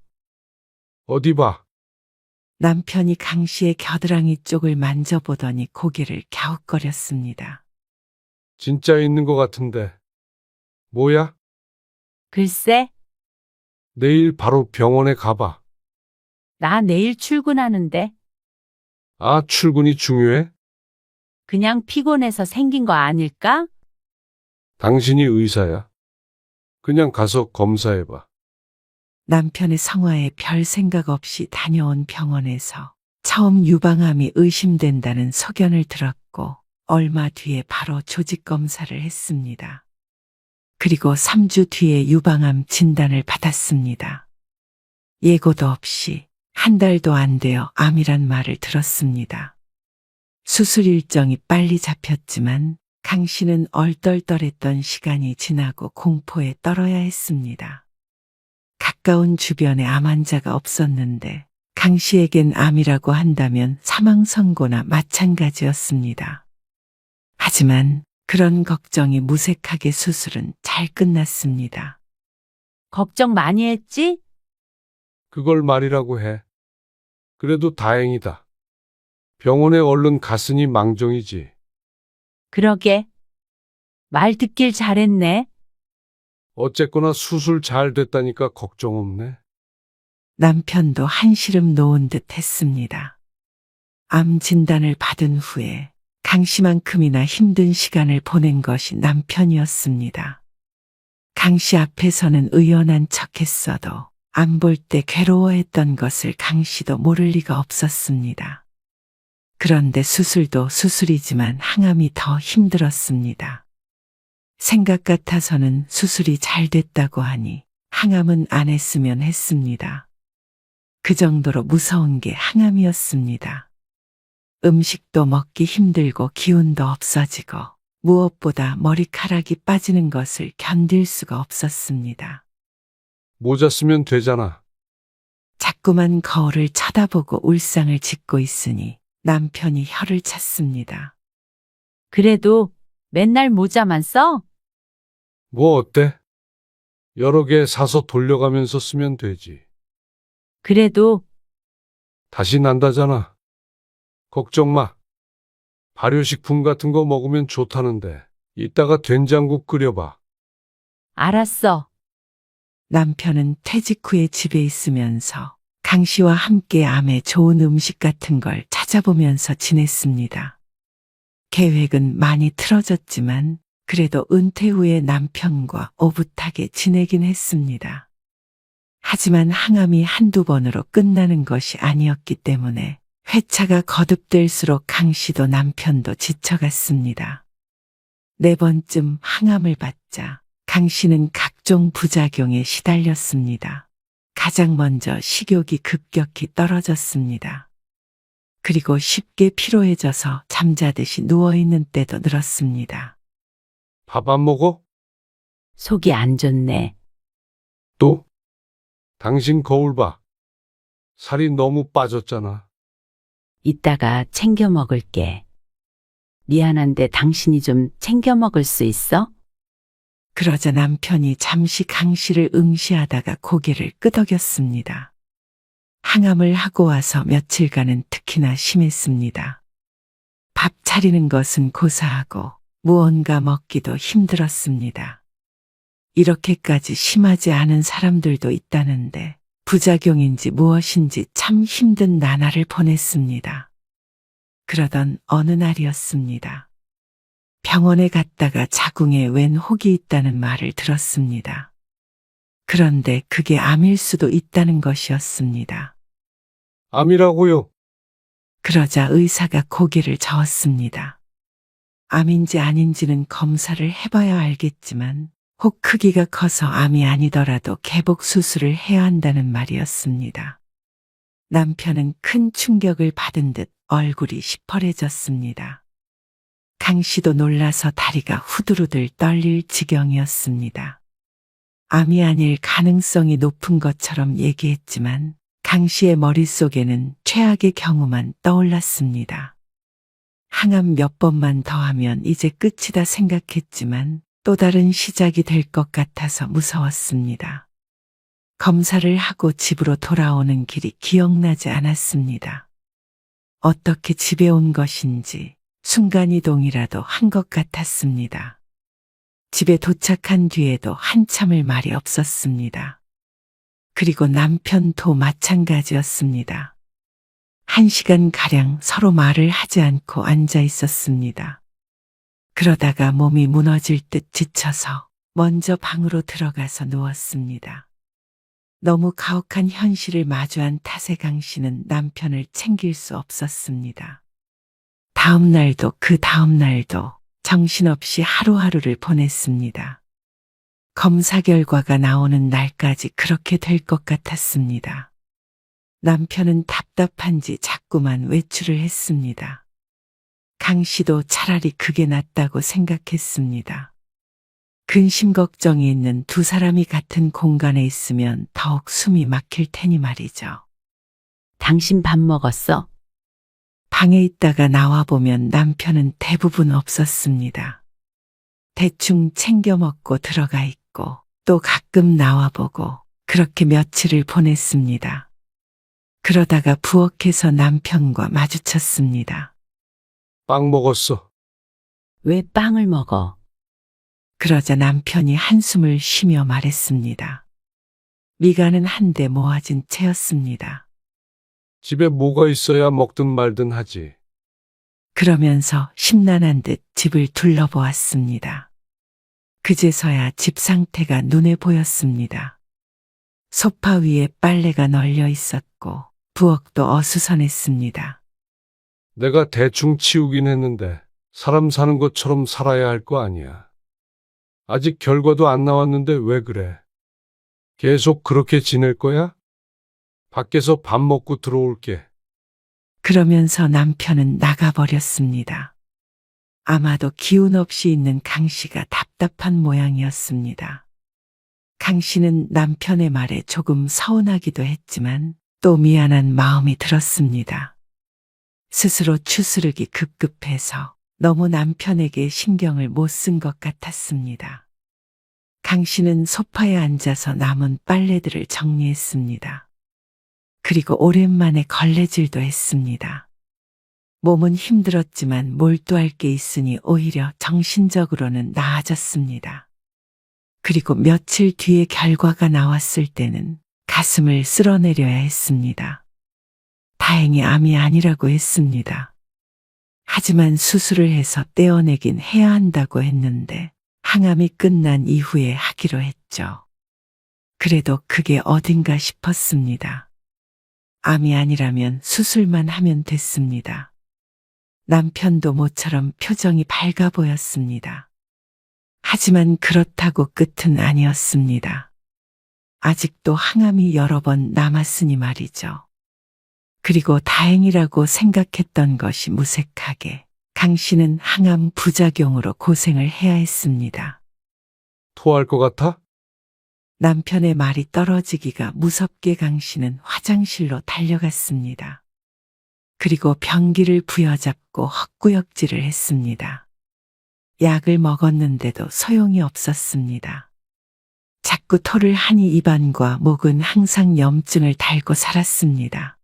S4: 어디 봐.
S1: 남편이 강 씨의 겨드랑이 쪽을 만져보더니 고개를 갸웃거렸습니다.
S4: 진짜 있는 것 같은데. 뭐야?
S3: 글쎄,
S4: 내일 바로 병원에 가봐.
S3: 나 내일 출근하는데
S4: 아, 출근이 중요해?
S3: 그냥 피곤해서 생긴 거 아닐까?
S4: 당신이 의사야. 그냥 가서 검사해봐.
S1: 남편의 성화에 별 생각 없이 다녀온 병원에서 처음 유방암이 의심된다는 소견을 들었고 얼마 뒤에 바로 조직 검사를 했습니다. 그리고 3주 뒤에 유방암 진단을 받았습니다. 예고도 없이 한 달도 안 되어 암이란 말을 들었습니다. 수술 일정이 빨리 잡혔지만 강 씨는 얼떨떨했던 시간이 지나고 공포에 떨어야 했습니다. 가까운 주변에 암 환자가 없었는데 강 씨에겐 암이라고 한다면 사망 선고나 마찬가지였습니다. 하지만 그런 걱정이 무색하게 수술은 잘 끝났습니다.
S3: 걱정 많이 했지?
S4: 그걸 말이라고 해. 그래도 다행이다. 병원에 얼른 갔으니 망정이지.
S3: 그러게. 말 듣길 잘했네.
S4: 어쨌거나 수술 잘 됐다니까 걱정 없네.
S1: 남편도 한시름 놓은 듯 했습니다. 암 진단을 받은 후에 강 씨만큼이나 힘든 시간을 보낸 것이 남편이었습니다. 강 씨 앞에서는 의연한 척했어도 안 볼 때 괴로워했던 것을 강 씨도 모를 리가 없었습니다. 그런데 수술도 수술이지만 항암이 더 힘들었습니다. 생각 같아서는 수술이 잘 됐다고 하니 항암은 안 했으면 했습니다. 그 정도로 무서운 게 항암이었습니다. 음식도 먹기 힘들고 기운도 없어지고 무엇보다 머리카락이 빠지는 것을 견딜 수가 없었습니다.
S4: 모자 쓰면 되잖아.
S1: 자꾸만 거울을 쳐다보고 울상을 짓고 있으니 남편이 혀를 찼습니다.
S3: 그래도 맨날 모자만 써?
S4: 뭐 어때? 여러 개 사서 돌려가면서 쓰면 되지.
S3: 그래도
S4: 다시 난다잖아. 걱정 마. 발효식품 같은 거 먹으면 좋다는데 이따가 된장국 끓여봐.
S3: 알았어.
S1: 남편은 퇴직 후에 집에 있으면서 강 씨와 함께 암에 좋은 음식 같은 걸 찾아보면서 지냈습니다. 계획은 많이 틀어졌지만 그래도 은퇴 후에 남편과 오붓하게 지내긴 했습니다. 하지만 항암이 한두 번으로 끝나는 것이 아니었기 때문에 회차가 거듭될수록 강 씨도 남편도 지쳐갔습니다. 4번쯤 항암을 받자 강 씨는 각종 부작용에 시달렸습니다. 가장 먼저 식욕이 급격히 떨어졌습니다. 그리고 쉽게 피로해져서 잠자듯이 누워있는 때도 늘었습니다.
S4: 밥 안 먹어?
S3: 속이 안 좋네.
S4: 또? 당신 거울 봐. 살이 너무 빠졌잖아.
S3: 이따가 챙겨 먹을게. 미안한데 당신이 좀 챙겨 먹을 수 있어?
S1: 그러자 남편이 잠시 강 씨를 응시하다가 고개를 끄덕였습니다. 항암을 하고 와서 며칠간은 특히나 심했습니다. 밥 차리는 것은 고사하고 무언가 먹기도 힘들었습니다. 이렇게까지 심하지 않은 사람들도 있다는데 부작용인지 무엇인지 참 힘든 나날을 보냈습니다. 그러던 어느 날이었습니다. 병원에 갔다가 자궁에 웬 혹이 있다는 말을 들었습니다. 그런데 그게 암일 수도 있다는 것이었습니다.
S4: 암이라고요?
S1: 그러자 의사가 고개를 저었습니다. 암인지 아닌지는 검사를 해봐야 알겠지만 혹 크기가 커서 암이 아니더라도 개복 수술을 해야 한다는 말이었습니다. 남편은 큰 충격을 받은 듯 얼굴이 시퍼래졌습니다. 강 씨도 놀라서 다리가 후들후들 떨릴 지경이었습니다. 암이 아닐 가능성이 높은 것처럼 얘기했지만 강 씨의 머릿속에는 최악의 경우만 떠올랐습니다. 항암 몇 번만 더 하면 이제 끝이다 생각했지만 또 다른 시작이 될 것 같아서 무서웠습니다. 검사를 하고 집으로 돌아오는 길이 기억나지 않았습니다. 어떻게 집에 온 것인지 순간이동이라도 한 것 같았습니다. 집에 도착한 뒤에도 한참을 말이 없었습니다. 그리고 남편도 마찬가지였습니다. 1시간가량 서로 말을 하지 않고 앉아 있었습니다. 그러다가 몸이 무너질 듯 지쳐서 먼저 방으로 들어가서 누웠습니다. 너무 가혹한 현실을 마주한 탓에 강 씨는 남편을 챙길 수 없었습니다. 다음 날도 그 다음 날도 정신없이 하루하루를 보냈습니다. 검사 결과가 나오는 날까지 그렇게 될 것 같았습니다. 남편은 답답한지 자꾸만 외출을 했습니다. 강 씨도 차라리 그게 낫다고 생각했습니다. 근심 걱정이 있는 두 사람이 같은 공간에 있으면 더욱 숨이 막힐 테니 말이죠.
S3: 당신 밥 먹었어?
S1: 방에 있다가 나와보면 남편은 대부분 없었습니다. 대충 챙겨 먹고 들어가 있고 또 가끔 나와보고 그렇게 며칠을 보냈습니다. 그러다가 부엌에서 남편과 마주쳤습니다.
S4: 빵 먹었어.
S3: 왜 빵을 먹어?
S1: 그러자 남편이 한숨을 쉬며 말했습니다. 미간은 한데 모아진 채였습니다.
S4: 집에 뭐가 있어야 먹든 말든 하지.
S1: 그러면서 심란한 듯 집을 둘러보았습니다. 그제서야 집 상태가 눈에 보였습니다. 소파 위에 빨래가 널려 있었고 부엌도 어수선했습니다.
S4: 내가 대충 치우긴 했는데 사람 사는 것처럼 살아야 할 거 아니야. 아직 결과도 안 나왔는데 왜 그래? 계속 그렇게 지낼 거야? 밖에서 밥 먹고 들어올게.
S1: 그러면서 남편은 나가버렸습니다. 아마도 기운 없이 있는 강 씨가 답답한 모양이었습니다. 강 씨는 남편의 말에 조금 서운하기도 했지만 또 미안한 마음이 들었습니다. 스스로 추스르기 급급해서 너무 남편에게 신경을 못 쓴 것 같았습니다. 강 씨는 소파에 앉아서 남은 빨래들을 정리했습니다. 그리고 오랜만에 걸레질도 했습니다. 몸은 힘들었지만 몰두할 게 있으니 오히려 정신적으로는 나아졌습니다. 그리고 며칠 뒤에 결과가 나왔을 때는 가슴을 쓸어내려야 했습니다. 다행히 암이 아니라고 했습니다. 하지만 수술을 해서 떼어내긴 해야 한다고 했는데 항암이 끝난 이후에 하기로 했죠. 그래도 그게 어딘가 싶었습니다. 암이 아니라면 수술만 하면 됐습니다. 남편도 모처럼 표정이 밝아 보였습니다. 하지만 그렇다고 끝은 아니었습니다. 아직도 항암이 여러 번 남았으니 말이죠. 그리고 다행이라고 생각했던 것이 무색하게 강 씨는 항암 부작용으로 고생을 해야 했습니다.
S4: 토할 것 같아?
S1: 남편의 말이 떨어지기가 무섭게 강 씨는 화장실로 달려갔습니다. 그리고 변기를 부여잡고 헛구역질을 했습니다. 약을 먹었는데도 소용이 없었습니다. 자꾸 토를 하니 입안과 목은 항상 염증을 달고 살았습니다.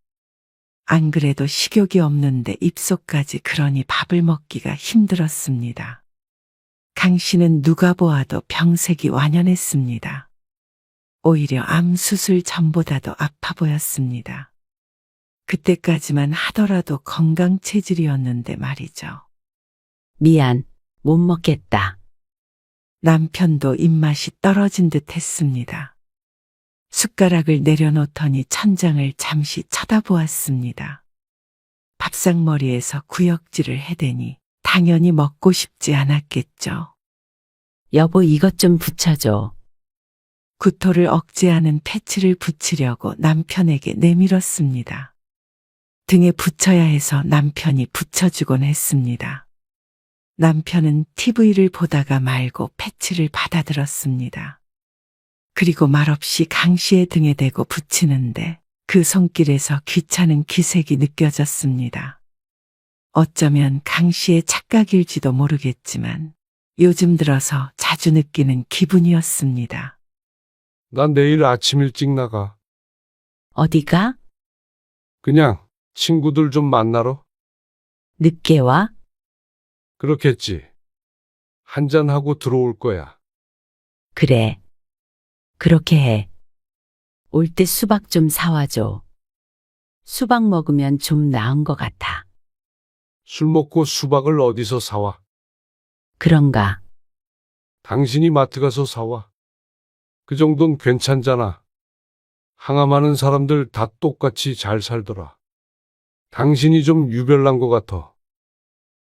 S1: 안 그래도 식욕이 없는데 입속까지 그러니 밥을 먹기가 힘들었습니다. 강 씨는 누가 보아도 병색이 완연했습니다. 오히려 암 수술 전보다도 아파 보였습니다. 그때까지만 하더라도 건강 체질이었는데 말이죠.
S3: 미안, 못 먹겠다.
S1: 남편도 입맛이 떨어진 듯 했습니다. 숟가락을 내려놓더니 천장을 잠시 쳐다보았습니다. 밥상머리에서 구역질을 해대니 당연히 먹고 싶지 않았겠죠.
S3: 여보, 이것 좀 붙여줘.
S1: 구토를 억제하는 패치를 붙이려고 남편에게 내밀었습니다. 등에 붙여야 해서 남편이 붙여주곤 했습니다. 남편은 TV를 보다가 말고 패치를 받아들었습니다. 그리고 말없이 강 씨의 등에 대고 붙이는데 그 손길에서 귀찮은 기색이 느껴졌습니다. 어쩌면 강 씨의 착각일지도 모르겠지만 요즘 들어서 자주 느끼는 기분이었습니다.
S4: 난 내일 아침 일찍 나가.
S3: 어디가?
S4: 그냥 친구들 좀 만나러?
S3: 늦게 와?
S4: 그렇겠지. 한잔하고 들어올 거야.
S3: 그래. 그렇게 해. 올 때 수박 좀 사와줘. 수박 먹으면 좀 나은 것 같아.
S4: 술 먹고 수박을 어디서 사와?
S3: 그런가?
S4: 당신이 마트 가서 사와. 그 정도는 괜찮잖아. 항암하는 사람들 다 똑같이 잘 살더라. 당신이 좀 유별난 것 같아.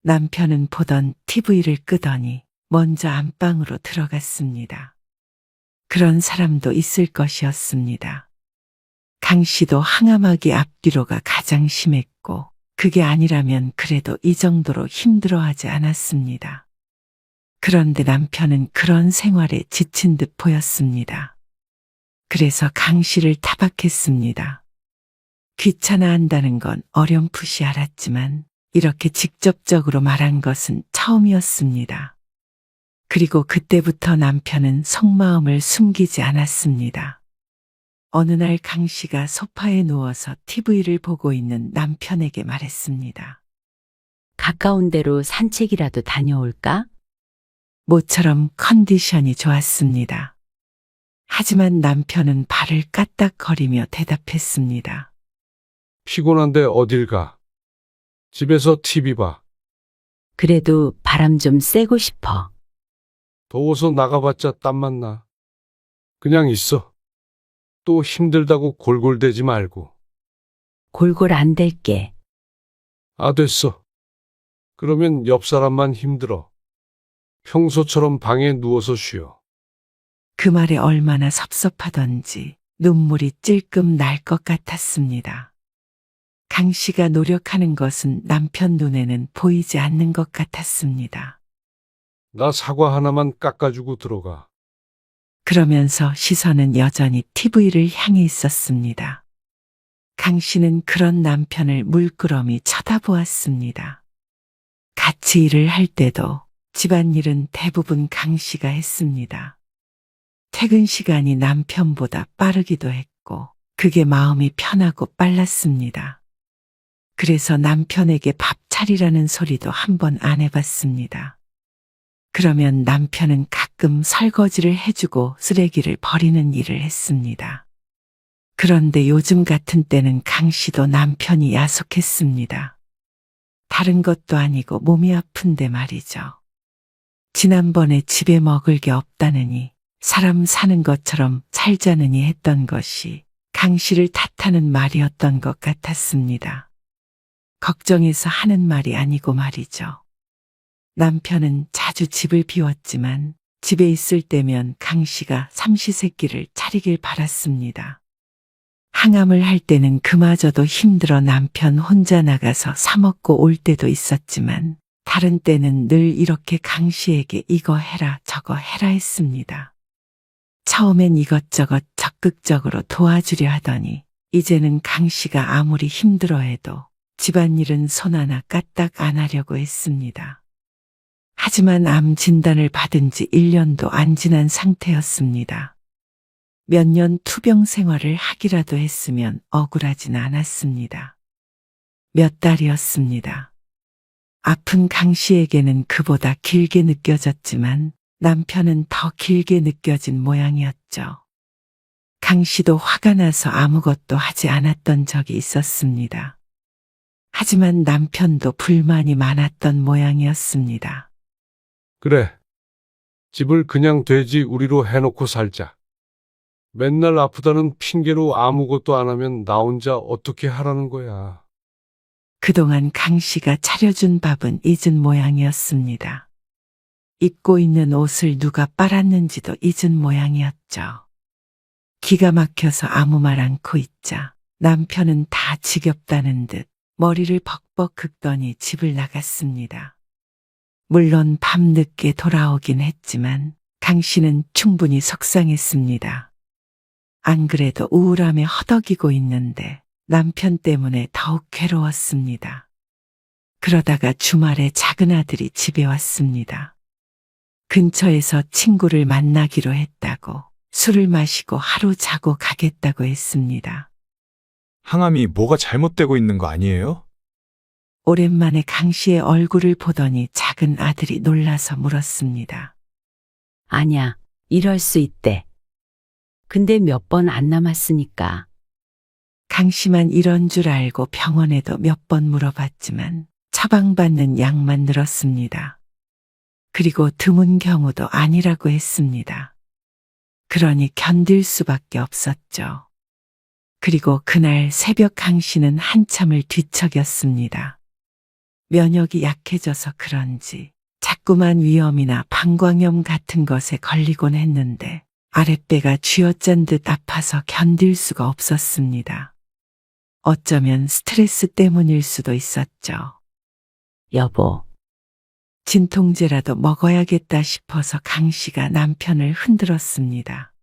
S1: 남편은 보던 TV를 끄더니 먼저 안방으로 들어갔습니다. 그런 사람도 있을 것이었습니다. 강 씨도 항암하기 앞뒤로가 가장 심했고 그게 아니라면 그래도 이 정도로 힘들어하지 않았습니다. 그런데 남편은 그런 생활에 지친 듯 보였습니다. 그래서 강 씨를 타박했습니다. 귀찮아한다는 건 어렴풋이 알았지만 이렇게 직접적으로 말한 것은 처음이었습니다. 그리고 그때부터 남편은 속마음을 숨기지 않았습니다. 어느 날 강 씨가 소파에 누워서 TV를 보고 있는 남편에게 말했습니다.
S3: 가까운 데로 산책이라도 다녀올까?
S1: 모처럼 컨디션이 좋았습니다. 하지만 남편은 발을 까딱거리며 대답했습니다.
S4: 피곤한데 어딜 가? 집에서 TV 봐.
S3: 그래도 바람 좀 쐬고 싶어.
S4: 더워서 나가봤자 땀만 나. 그냥 있어. 또 힘들다고 골골대지 말고.
S3: 골골 안 될게.
S4: 아, 됐어. 그러면 옆 사람만 힘들어. 평소처럼 방에 누워서 쉬어.
S1: 그 말에 얼마나 섭섭하던지 눈물이 찔끔 날 것 같았습니다. 강 씨가 노력하는 것은 남편 눈에는 보이지 않는 것 같았습니다.
S4: 나 사과 하나만 깎아주고 들어가.
S1: 그러면서 시선은 여전히 TV를 향해 있었습니다. 강 씨는 그런 남편을 물끄러미 쳐다보았습니다. 같이 일을 할 때도 집안일은 대부분 강 씨가 했습니다. 퇴근 시간이 남편보다 빠르기도 했고 그게 마음이 편하고 빨랐습니다. 그래서 남편에게 밥 차리라는 소리도 한 번 안 해봤습니다. 그러면 남편은 가끔 설거지를 해주고 쓰레기를 버리는 일을 했습니다. 그런데 요즘 같은 때는 강 씨도 남편이 야속했습니다. 다른 것도 아니고 몸이 아픈데 말이죠. 지난번에 집에 먹을 게 없다느니 사람 사는 것처럼 살자느니 했던 것이 강 씨를 탓하는 말이었던 것 같았습니다. 걱정해서 하는 말이 아니고 말이죠. 남편은 자주 집을 비웠지만 집에 있을 때면 강 씨가 삼시세끼를 차리길 바랐습니다. 항암을 할 때는 그마저도 힘들어 남편 혼자 나가서 사 먹고 올 때도 있었지만 다른 때는 늘 이렇게 강 씨에게 이거 해라 저거 해라 했습니다. 처음엔 이것저것 적극적으로 도와주려 하더니 이제는 강 씨가 아무리 힘들어해도 집안일은 손 하나 까딱 안 하려고 했습니다. 하지만 암 진단을 받은 지 1년도 안 지난 상태였습니다. 몇 년 투병 생활을 하기라도 했으면 억울하진 않았습니다. 몇 달이었습니다. 아픈 강 씨에게는 그보다 길게 느껴졌지만 남편은 더 길게 느껴진 모양이었죠. 강 씨도 화가 나서 아무것도 하지 않았던 적이 있었습니다. 하지만 남편도 불만이 많았던 모양이었습니다.
S4: 그래. 집을 그냥 돼지 우리로 해놓고 살자. 맨날 아프다는 핑계로 아무것도 안 하면 나 혼자 어떻게 하라는 거야.
S1: 그동안 강 씨가 차려준 밥은 잊은 모양이었습니다. 입고 있는 옷을 누가 빨았는지도 잊은 모양이었죠. 기가 막혀서 아무 말 않고 있자 남편은 다 지겹다는 듯 머리를 벅벅 긁더니 집을 나갔습니다. 물론 밤늦게 돌아오긴 했지만 강 씨는 충분히 속상했습니다. 안 그래도 우울함에 허덕이고 있는데 남편 때문에 더욱 괴로웠습니다. 그러다가 주말에 작은 아들이 집에 왔습니다. 근처에서 친구를 만나기로 했다고 술을 마시고 하루 자고 가겠다고 했습니다.
S5: 항암이 뭐가 잘못되고 있는 거 아니에요?
S1: 오랜만에 강 씨의 얼굴을 보더니 작은 아들이 놀라서 물었습니다.
S3: 아냐, 이럴 수 있대. 근데 몇 번 안 남았으니까.
S1: 강 씨만 이런 줄 알고 병원에도 몇 번 물어봤지만 처방받는 약만 늘었습니다. 그리고 드문 경우도 아니라고 했습니다. 그러니 견딜 수밖에 없었죠. 그리고 그날 새벽 강 씨는 한참을 뒤척였습니다. 면역이 약해져서 그런지 자꾸만 위염이나 방광염 같은 것에 걸리곤 했는데 아랫배가 쥐어짠 듯 아파서 견딜 수가 없었습니다. 어쩌면 스트레스 때문일 수도 있었죠.
S3: 여보,
S1: 진통제라도 먹어야겠다 싶어서 강 씨가 남편을 흔들었습니다.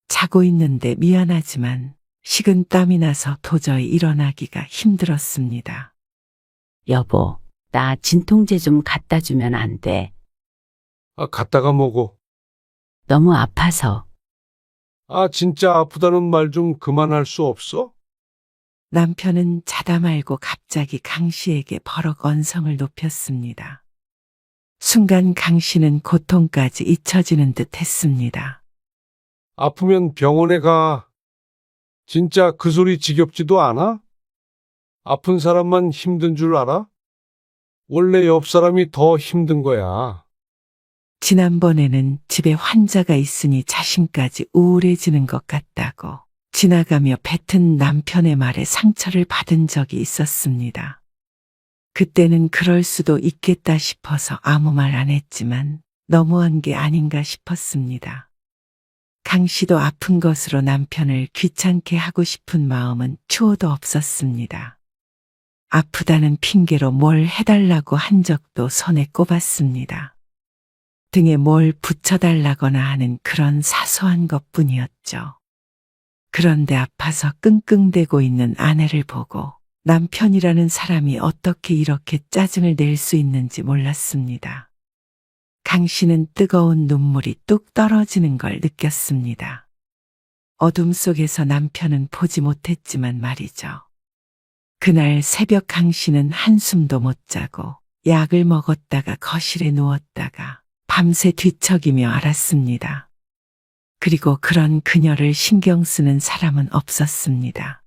S1: 자고 있는데 미안하지만 식은 땀이 나서 도저히 일어나기가 힘들었습니다.
S3: 여보, 나 진통제 좀 갖다 주면 안 돼.
S4: 아, 갔다가 뭐고?
S3: 너무 아파서.
S4: 아, 진짜 아프다는 말 좀 그만할 수 없어?
S1: 남편은 자다 말고 갑자기 강 씨에게 버럭 언성을 높였습니다. 순간 강 씨는 고통까지 잊혀지는 듯 했습니다.
S4: 아프면 병원에 가. 진짜 그 소리 지겹지도 않아? 아픈 사람만 힘든 줄 알아? 원래 옆 사람이 더 힘든 거야.
S1: 지난번에는 집에 환자가 있으니 자신까지 우울해지는 것 같다고 지나가며 뱉은 남편의 말에 상처를 받은 적이 있었습니다. 그때는 그럴 수도 있겠다 싶어서 아무 말 안 했지만 너무한 게 아닌가 싶었습니다. 강 씨도 아픈 것으로 남편을 귀찮게 하고 싶은 마음은 추호도 없었습니다. 아프다는 핑계로 뭘 해달라고 한 적도 손에 꼽았습니다. 등에 뭘 붙여달라거나 하는 그런 사소한 것뿐이었죠. 그런데 아파서 끙끙대고 있는 아내를 보고 남편이라는 사람이 어떻게 이렇게 짜증을 낼 수 있는지 몰랐습니다. 강 씨는 뜨거운 눈물이 뚝 떨어지는 걸 느꼈습니다. 어둠 속에서 남편은 보지 못했지만 말이죠. 그날 새벽 강 씨는 한숨도 못 자고 약을 먹었다가 거실에 누웠다가 밤새 뒤척이며 앓았습니다. 그리고 그런 그녀를 신경 쓰는 사람은 없었습니다.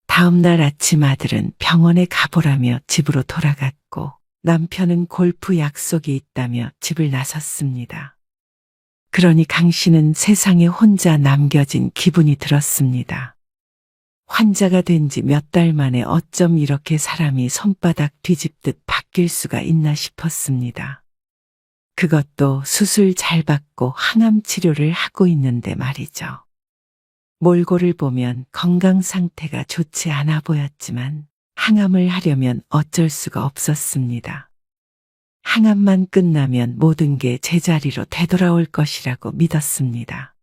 S1: 다음 날 아침 아들은 병원에 가보라며 집으로 돌아갔고 남편은 골프 약속이 있다며 집을 나섰습니다. 그러니 강 씨는 세상에 혼자 남겨진 기분이 들었습니다. 환자가 된 지 몇 달 만에 어쩜 이렇게 사람이 손바닥 뒤집듯 바뀔 수가 있나 싶었습니다. 그것도 수술 잘 받고 항암 치료를 하고 있는데 말이죠. 몰골을 보면 건강 상태가 좋지 않아 보였지만 항암을 하려면 어쩔 수가 없었습니다. 항암만 끝나면 모든 게 제자리로 되돌아올 것이라고 믿었습니다.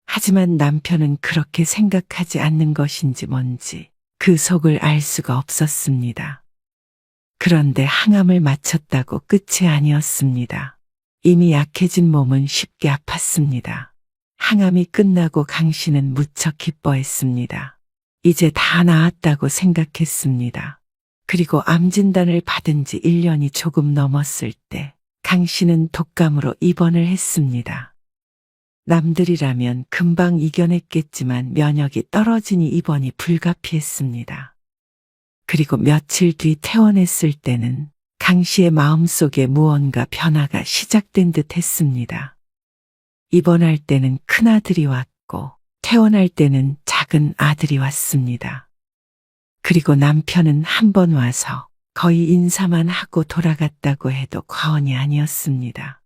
S1: 하지만 남편은 그렇게 생각하지 않는 것인지 뭔지 그 속을 알 수가 없었습니다. 그런데 항암을 마쳤다고 끝이 아니었습니다. 이미 약해진 몸은 쉽게 아팠습니다. 항암이 끝나고 강 씨는 무척 기뻐했습니다. 이제 다 나았다고 생각했습니다. 그리고 암 진단을 받은 지 1년이 조금 넘었을 때 강 씨는 독감으로 입원을 했습니다. 남들이라면 금방 이겨냈겠지만 면역이 떨어지니 입원이 불가피했습니다. 그리고 며칠 뒤 퇴원했을 때는 강 씨의 마음속에 무언가 변화가 시작된 듯 했습니다. 입원할 때는 큰아들이 왔고 퇴원할 때는 작은 아들이 왔습니다. 그리고 남편은 한 번 와서 거의 인사만 하고 돌아갔다고 해도 과언이 아니었습니다.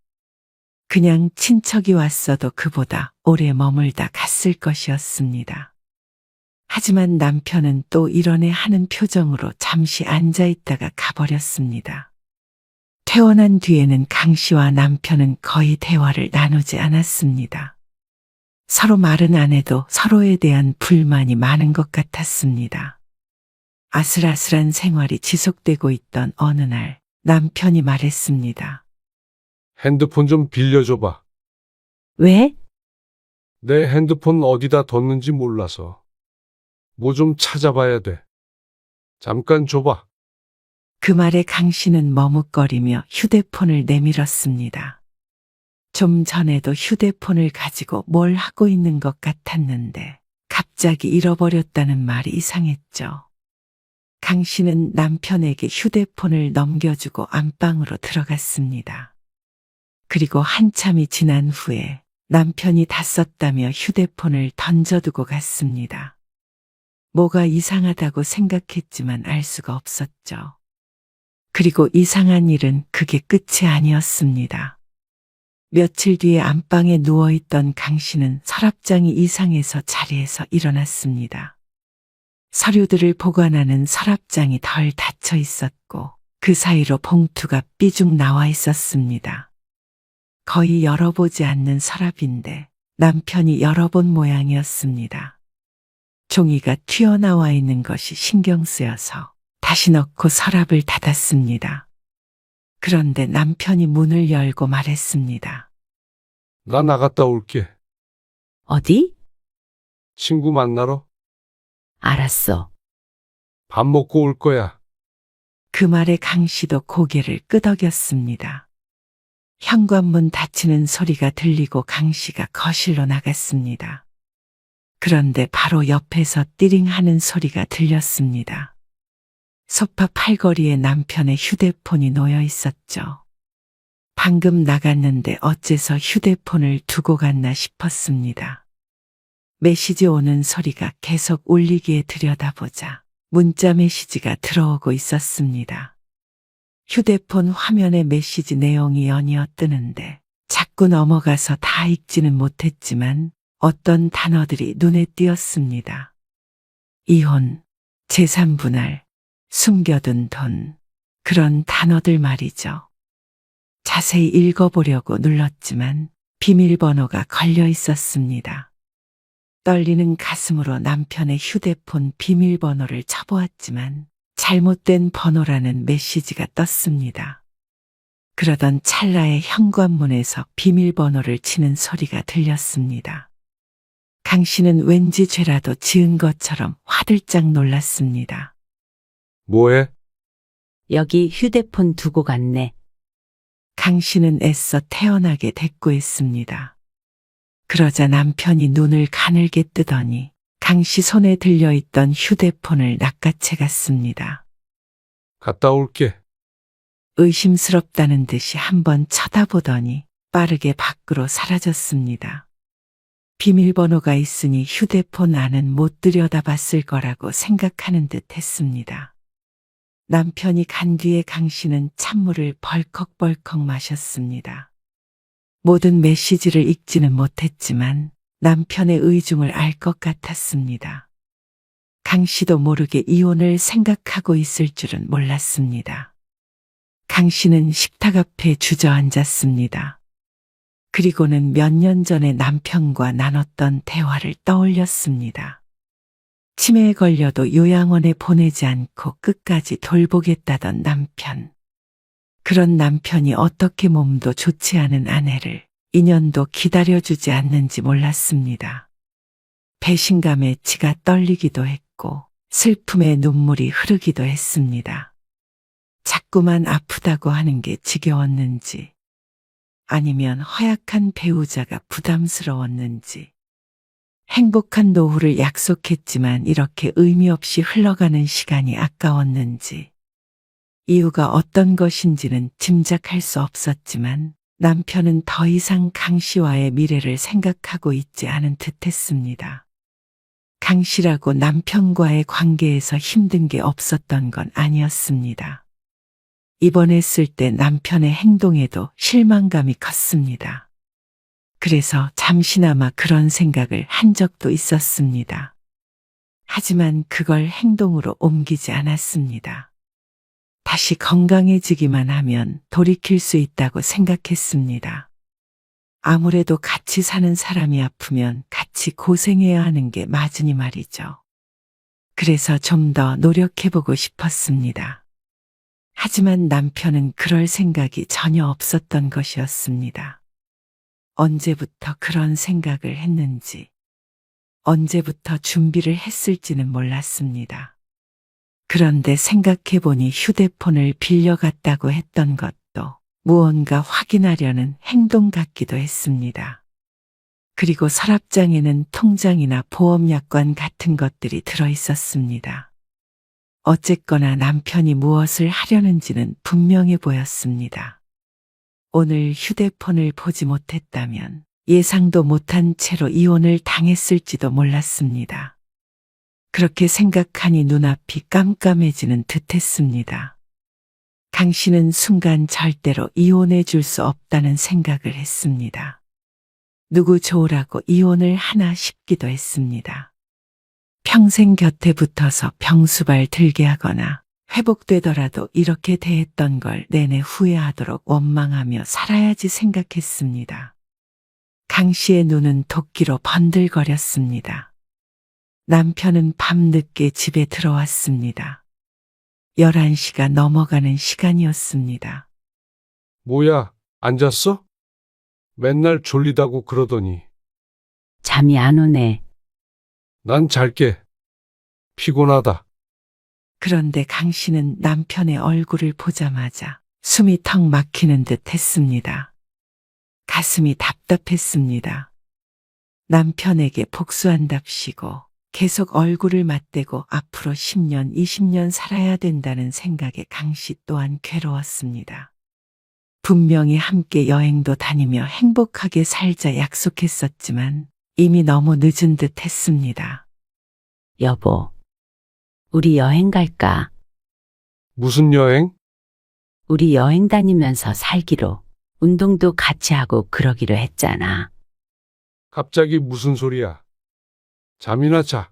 S1: 그냥 친척이 왔어도 그보다 오래 머물다 갔을 것이었습니다. 하지만 남편은 또 이러네 하는 표정으로 잠시 앉아있다가 가버렸습니다. 퇴원한 뒤에는 강 씨와 남편은 거의 대화를 나누지 않았습니다. 서로 말은 안 해도 서로에 대한 불만이 많은 것 같았습니다. 아슬아슬한 생활이 지속되고 있던 어느 날 남편이 말했습니다.
S4: 핸드폰 좀 빌려줘봐.
S1: 왜?
S4: 내 핸드폰 어디다 뒀는지 몰라서. 뭐 좀 찾아봐야 돼. 잠깐 줘봐.
S1: 그 말에 강 씨는 머뭇거리며 휴대폰을 내밀었습니다. 좀 전에도 휴대폰을 가지고 뭘 하고 있는 것 같았는데 갑자기 잃어버렸다는 말이 이상했죠. 강 씨는 남편에게 휴대폰을 넘겨주고 안방으로 들어갔습니다. 그리고 한참이 지난 후에 남편이 다 썼다며 휴대폰을 던져두고 갔습니다. 뭐가 이상하다고 생각했지만 알 수가 없었죠. 그리고 이상한 일은 그게 끝이 아니었습니다. 며칠 뒤에 안방에 누워있던 강 씨는 서랍장이 이상해서 자리에서 일어났습니다. 서류들을 보관하는 서랍장이 덜 닫혀 있었고 그 사이로 봉투가 삐죽 나와 있었습니다. 거의 열어보지 않는 서랍인데 남편이 열어본 모양이었습니다. 종이가 튀어나와 있는 것이 신경 쓰여서 다시 넣고 서랍을 닫았습니다. 그런데 남편이 문을 열고 말했습니다.
S4: 나 나갔다 올게.
S3: 어디?
S4: 친구 만나러
S3: 알았어.
S4: 밥 먹고 올 거야.
S1: 그 말에 강 씨도 고개를 끄덕였습니다. 현관문 닫히는 소리가 들리고 강 씨가 거실로 나갔습니다. 그런데 바로 옆에서 띠링 하는 소리가 들렸습니다. 소파 팔걸이에 남편의 휴대폰이 놓여 있었죠. 방금 나갔는데 어째서 휴대폰을 두고 갔나 싶었습니다. 메시지 오는 소리가 계속 울리기에 들여다보자 문자 메시지가 들어오고 있었습니다. 휴대폰 화면에 메시지 내용이 연이어 뜨는데 자꾸 넘어가서 다 읽지는 못했지만 어떤 단어들이 눈에 띄었습니다. 이혼, 재산 분할, 숨겨둔 돈, 그런 단어들 말이죠. 자세히 읽어보려고 눌렀지만 비밀번호가 걸려 있었습니다. 떨리는 가슴으로 남편의 휴대폰 비밀번호를 쳐보았지만 잘못된 번호라는 메시지가 떴습니다. 그러던 찰나에 현관문에서 비밀번호를 치는 소리가 들렸습니다. 강 씨는 왠지 죄라도 지은 것처럼 화들짝 놀랐습니다.
S4: 뭐해?
S3: 여기 휴대폰 두고 갔네.
S1: 강 씨는 애써 태연하게 대꾸했습니다. 그러자 남편이 눈을 가늘게 뜨더니 강 씨 손에 들려있던 휴대폰을 낚아채 갔습니다.
S4: 갔다 올게.
S1: 의심스럽다는 듯이 한번 쳐다보더니 빠르게 밖으로 사라졌습니다. 비밀번호가 있으니 휴대폰 안은 못 들여다봤을 거라고 생각하는 듯 했습니다. 남편이 간 뒤에 강 씨는 찬물을 벌컥벌컥 마셨습니다. 모든 메시지를 읽지는 못했지만 남편의 의중을 알 것 같았습니다. 강 씨도 모르게 이혼을 생각하고 있을 줄은 몰랐습니다. 강 씨는 식탁 앞에 주저앉았습니다. 그리고는 몇 년 전에 남편과 나눴던 대화를 떠올렸습니다. 치매에 걸려도 요양원에 보내지 않고 끝까지 돌보겠다던 남편. 그런 남편이 어떻게 몸도 좋지 않은 아내를 2년도 기다려주지 않는지 몰랐습니다. 배신감에 지가 떨리기도 했고 슬픔에 눈물이 흐르기도 했습니다. 자꾸만 아프다고 하는 게 지겨웠는지 아니면 허약한 배우자가 부담스러웠는지 행복한 노후를 약속했지만 이렇게 의미 없이 흘러가는 시간이 아까웠는지 이유가 어떤 것인지는 짐작할 수 없었지만 남편은 더 이상 강 씨와의 미래를 생각하고 있지 않은 듯했습니다. 강 씨라고 남편과의 관계에서 힘든 게 없었던 건 아니었습니다. 입원했을 때 남편의 행동에도 실망감이 컸습니다. 그래서 잠시나마 그런 생각을 한 적도 있었습니다. 하지만 그걸 행동으로 옮기지 않았습니다. 다시 건강해지기만 하면 돌이킬 수 있다고 생각했습니다. 아무래도 같이 사는 사람이 아프면 같이 고생해야 하는 게 맞으니 말이죠. 그래서 좀 더 노력해보고 싶었습니다. 하지만 남편은 그럴 생각이 전혀 없었던 것이었습니다. 언제부터 그런 생각을 했는지, 언제부터 준비를 했을지는 몰랐습니다. 그런데 생각해보니 휴대폰을 빌려갔다고 했던 것도 무언가 확인하려는 행동 같기도 했습니다. 그리고 서랍장에는 통장이나 보험약관 같은 것들이 들어있었습니다. 어쨌거나 남편이 무엇을 하려는지는 분명해 보였습니다. 오늘 휴대폰을 보지 못했다면 예상도 못한 채로 이혼을 당했을지도 몰랐습니다. 그렇게 생각하니 눈앞이 깜깜해지는 듯했습니다. 강 씨는 순간 절대로 이혼해 줄 수 없다는 생각을 했습니다. 누구 좋으라고 이혼을 하나 싶기도 했습니다. 평생 곁에 붙어서 병수발 들게 하거나 회복되더라도 이렇게 대했던 걸 내내 후회하도록 원망하며 살아야지 생각했습니다. 강 씨의 눈은 도끼로 번들거렸습니다. 남편은 밤늦게 집에 들어왔습니다. 11시가 넘어가는 시간이었습니다.
S4: 뭐야, 안 잤어? 맨날 졸리다고 그러더니.
S3: 잠이 안 오네.
S4: 난 잘게. 피곤하다.
S1: 그런데 강 씨는 남편의 얼굴을 보자마자 숨이 턱 막히는 듯 했습니다. 가슴이 답답했습니다. 남편에게 복수한답시고 계속 얼굴을 맞대고 앞으로 10년, 20년 살아야 된다는 생각에 강 씨 또한 괴로웠습니다. 분명히 함께 여행도 다니며 행복하게 살자 약속했었지만 이미 너무 늦은 듯 했습니다.
S3: 여보, 우리 여행 갈까?
S4: 무슨 여행?
S3: 우리 여행 다니면서 살기로. 운동도 같이 하고 그러기로 했잖아.
S4: 갑자기 무슨 소리야? 잠이나 자.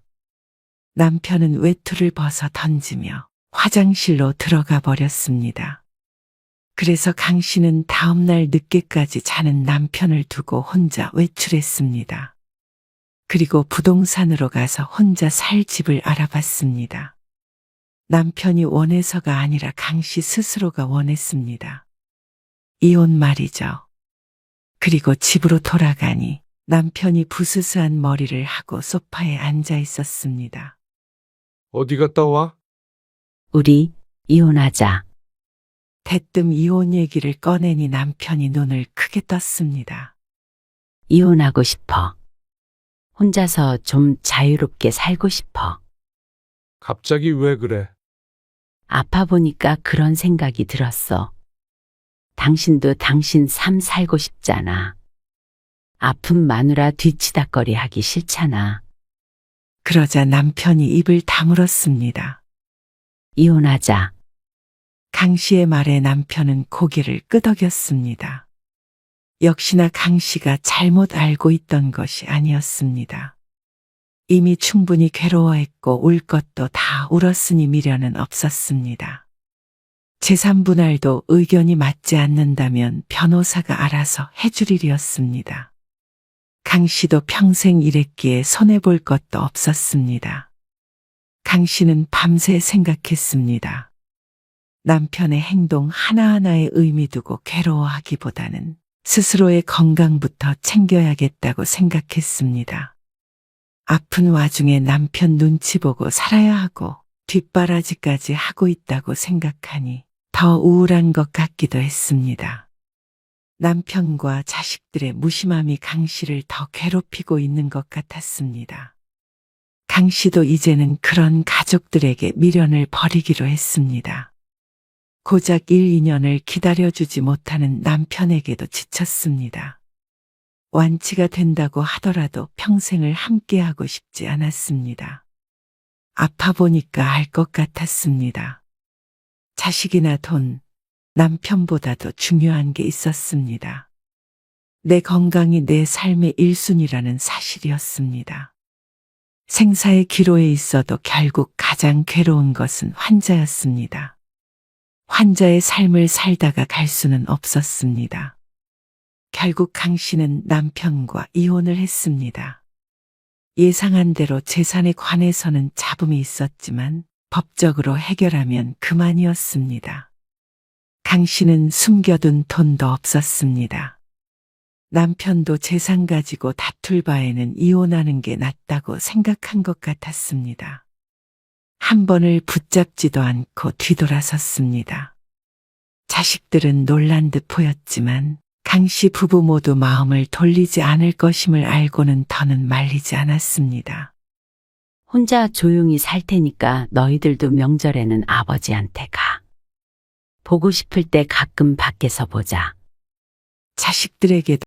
S1: 남편은 외투를 벗어 던지며 화장실로 들어가 버렸습니다. 그래서 강 씨는 다음날 늦게까지 자는 남편을 두고 혼자 외출했습니다. 그리고 부동산으로 가서 혼자 살 집을 알아봤습니다. 남편이 원해서가 아니라 강 씨 스스로가 원했습니다. 이혼 말이죠. 그리고 집으로 돌아가니 남편이 부스스한 머리를 하고 소파에 앉아 있었습니다.
S4: 어디 갔다 와?
S3: 우리 이혼하자.
S1: 대뜸 이혼 얘기를 꺼내니 남편이 눈을 크게 떴습니다.
S3: 이혼하고 싶어. 혼자서 좀 자유롭게 살고 싶어.
S4: 갑자기 왜 그래?
S3: 아파 보니까 그런 생각이 들었어. 당신도 당신 삶 살고 싶잖아. 아픈 마누라 뒤치다꺼리 하기 싫잖아.
S1: 그러자 남편이 입을 다물었습니다.
S3: 이혼하자.
S1: 강 씨의 말에 남편은 고개를 끄덕였습니다. 역시나 강 씨가 잘못 알고 있던 것이 아니었습니다. 이미 충분히 괴로워했고 울 것도 다 울었으니 미련은 없었습니다. 재산분할도 의견이 맞지 않는다면 변호사가 알아서 해줄 일이었습니다. 강 씨도 평생 일했기에 손해볼 것도 없었습니다. 강 씨는 밤새 생각했습니다. 남편의 행동 하나하나에 의미 두고 괴로워하기보다는 스스로의 건강부터 챙겨야겠다고 생각했습니다. 아픈 와중에 남편 눈치 보고 살아야 하고 뒷바라지까지 하고 있다고 생각하니 더 우울한 것 같기도 했습니다. 남편과 자식들의 무심함이 강 씨를 더 괴롭히고 있는 것 같았습니다. 강 씨도 이제는 그런 가족들에게 미련을 버리기로 했습니다. 고작 1, 2년을 기다려주지 못하는 남편에게도 지쳤습니다. 완치가 된다고 하더라도 평생을 함께하고 싶지 않았습니다. 아파 보니까 알 것 같았습니다. 자식이나 돈, 남편보다도 중요한 게 있었습니다. 내 건강이 내 삶의 1순위라는 사실이었습니다. 생사의 기로에 있어도 결국 가장 괴로운 것은 환자였습니다. 환자의 삶을 살다가 갈 수는 없었습니다. 결국 강 씨는 남편과 이혼을 했습니다. 예상한 대로 재산에 관해서는 잡음이 있었지만 법적으로 해결하면 그만이었습니다. 강 씨는 숨겨둔 돈도 없었습니다. 남편도 재산 가지고 다툴 바에는 이혼하는 게 낫다고 생각한 것 같았습니다. 한 번을 붙잡지도 않고 뒤돌아섰습니다. 자식들은 놀란 듯 보였지만 강 씨 부부 모두 마음을 돌리지 않을 것임을 알고는 더는 말리지 않았습니다.
S3: 혼자 조용히 살 테니까 너희들도 명절에는 아버지한테 가. 보고 싶을 때 가끔 밖에서 보자.
S1: 자식들에게도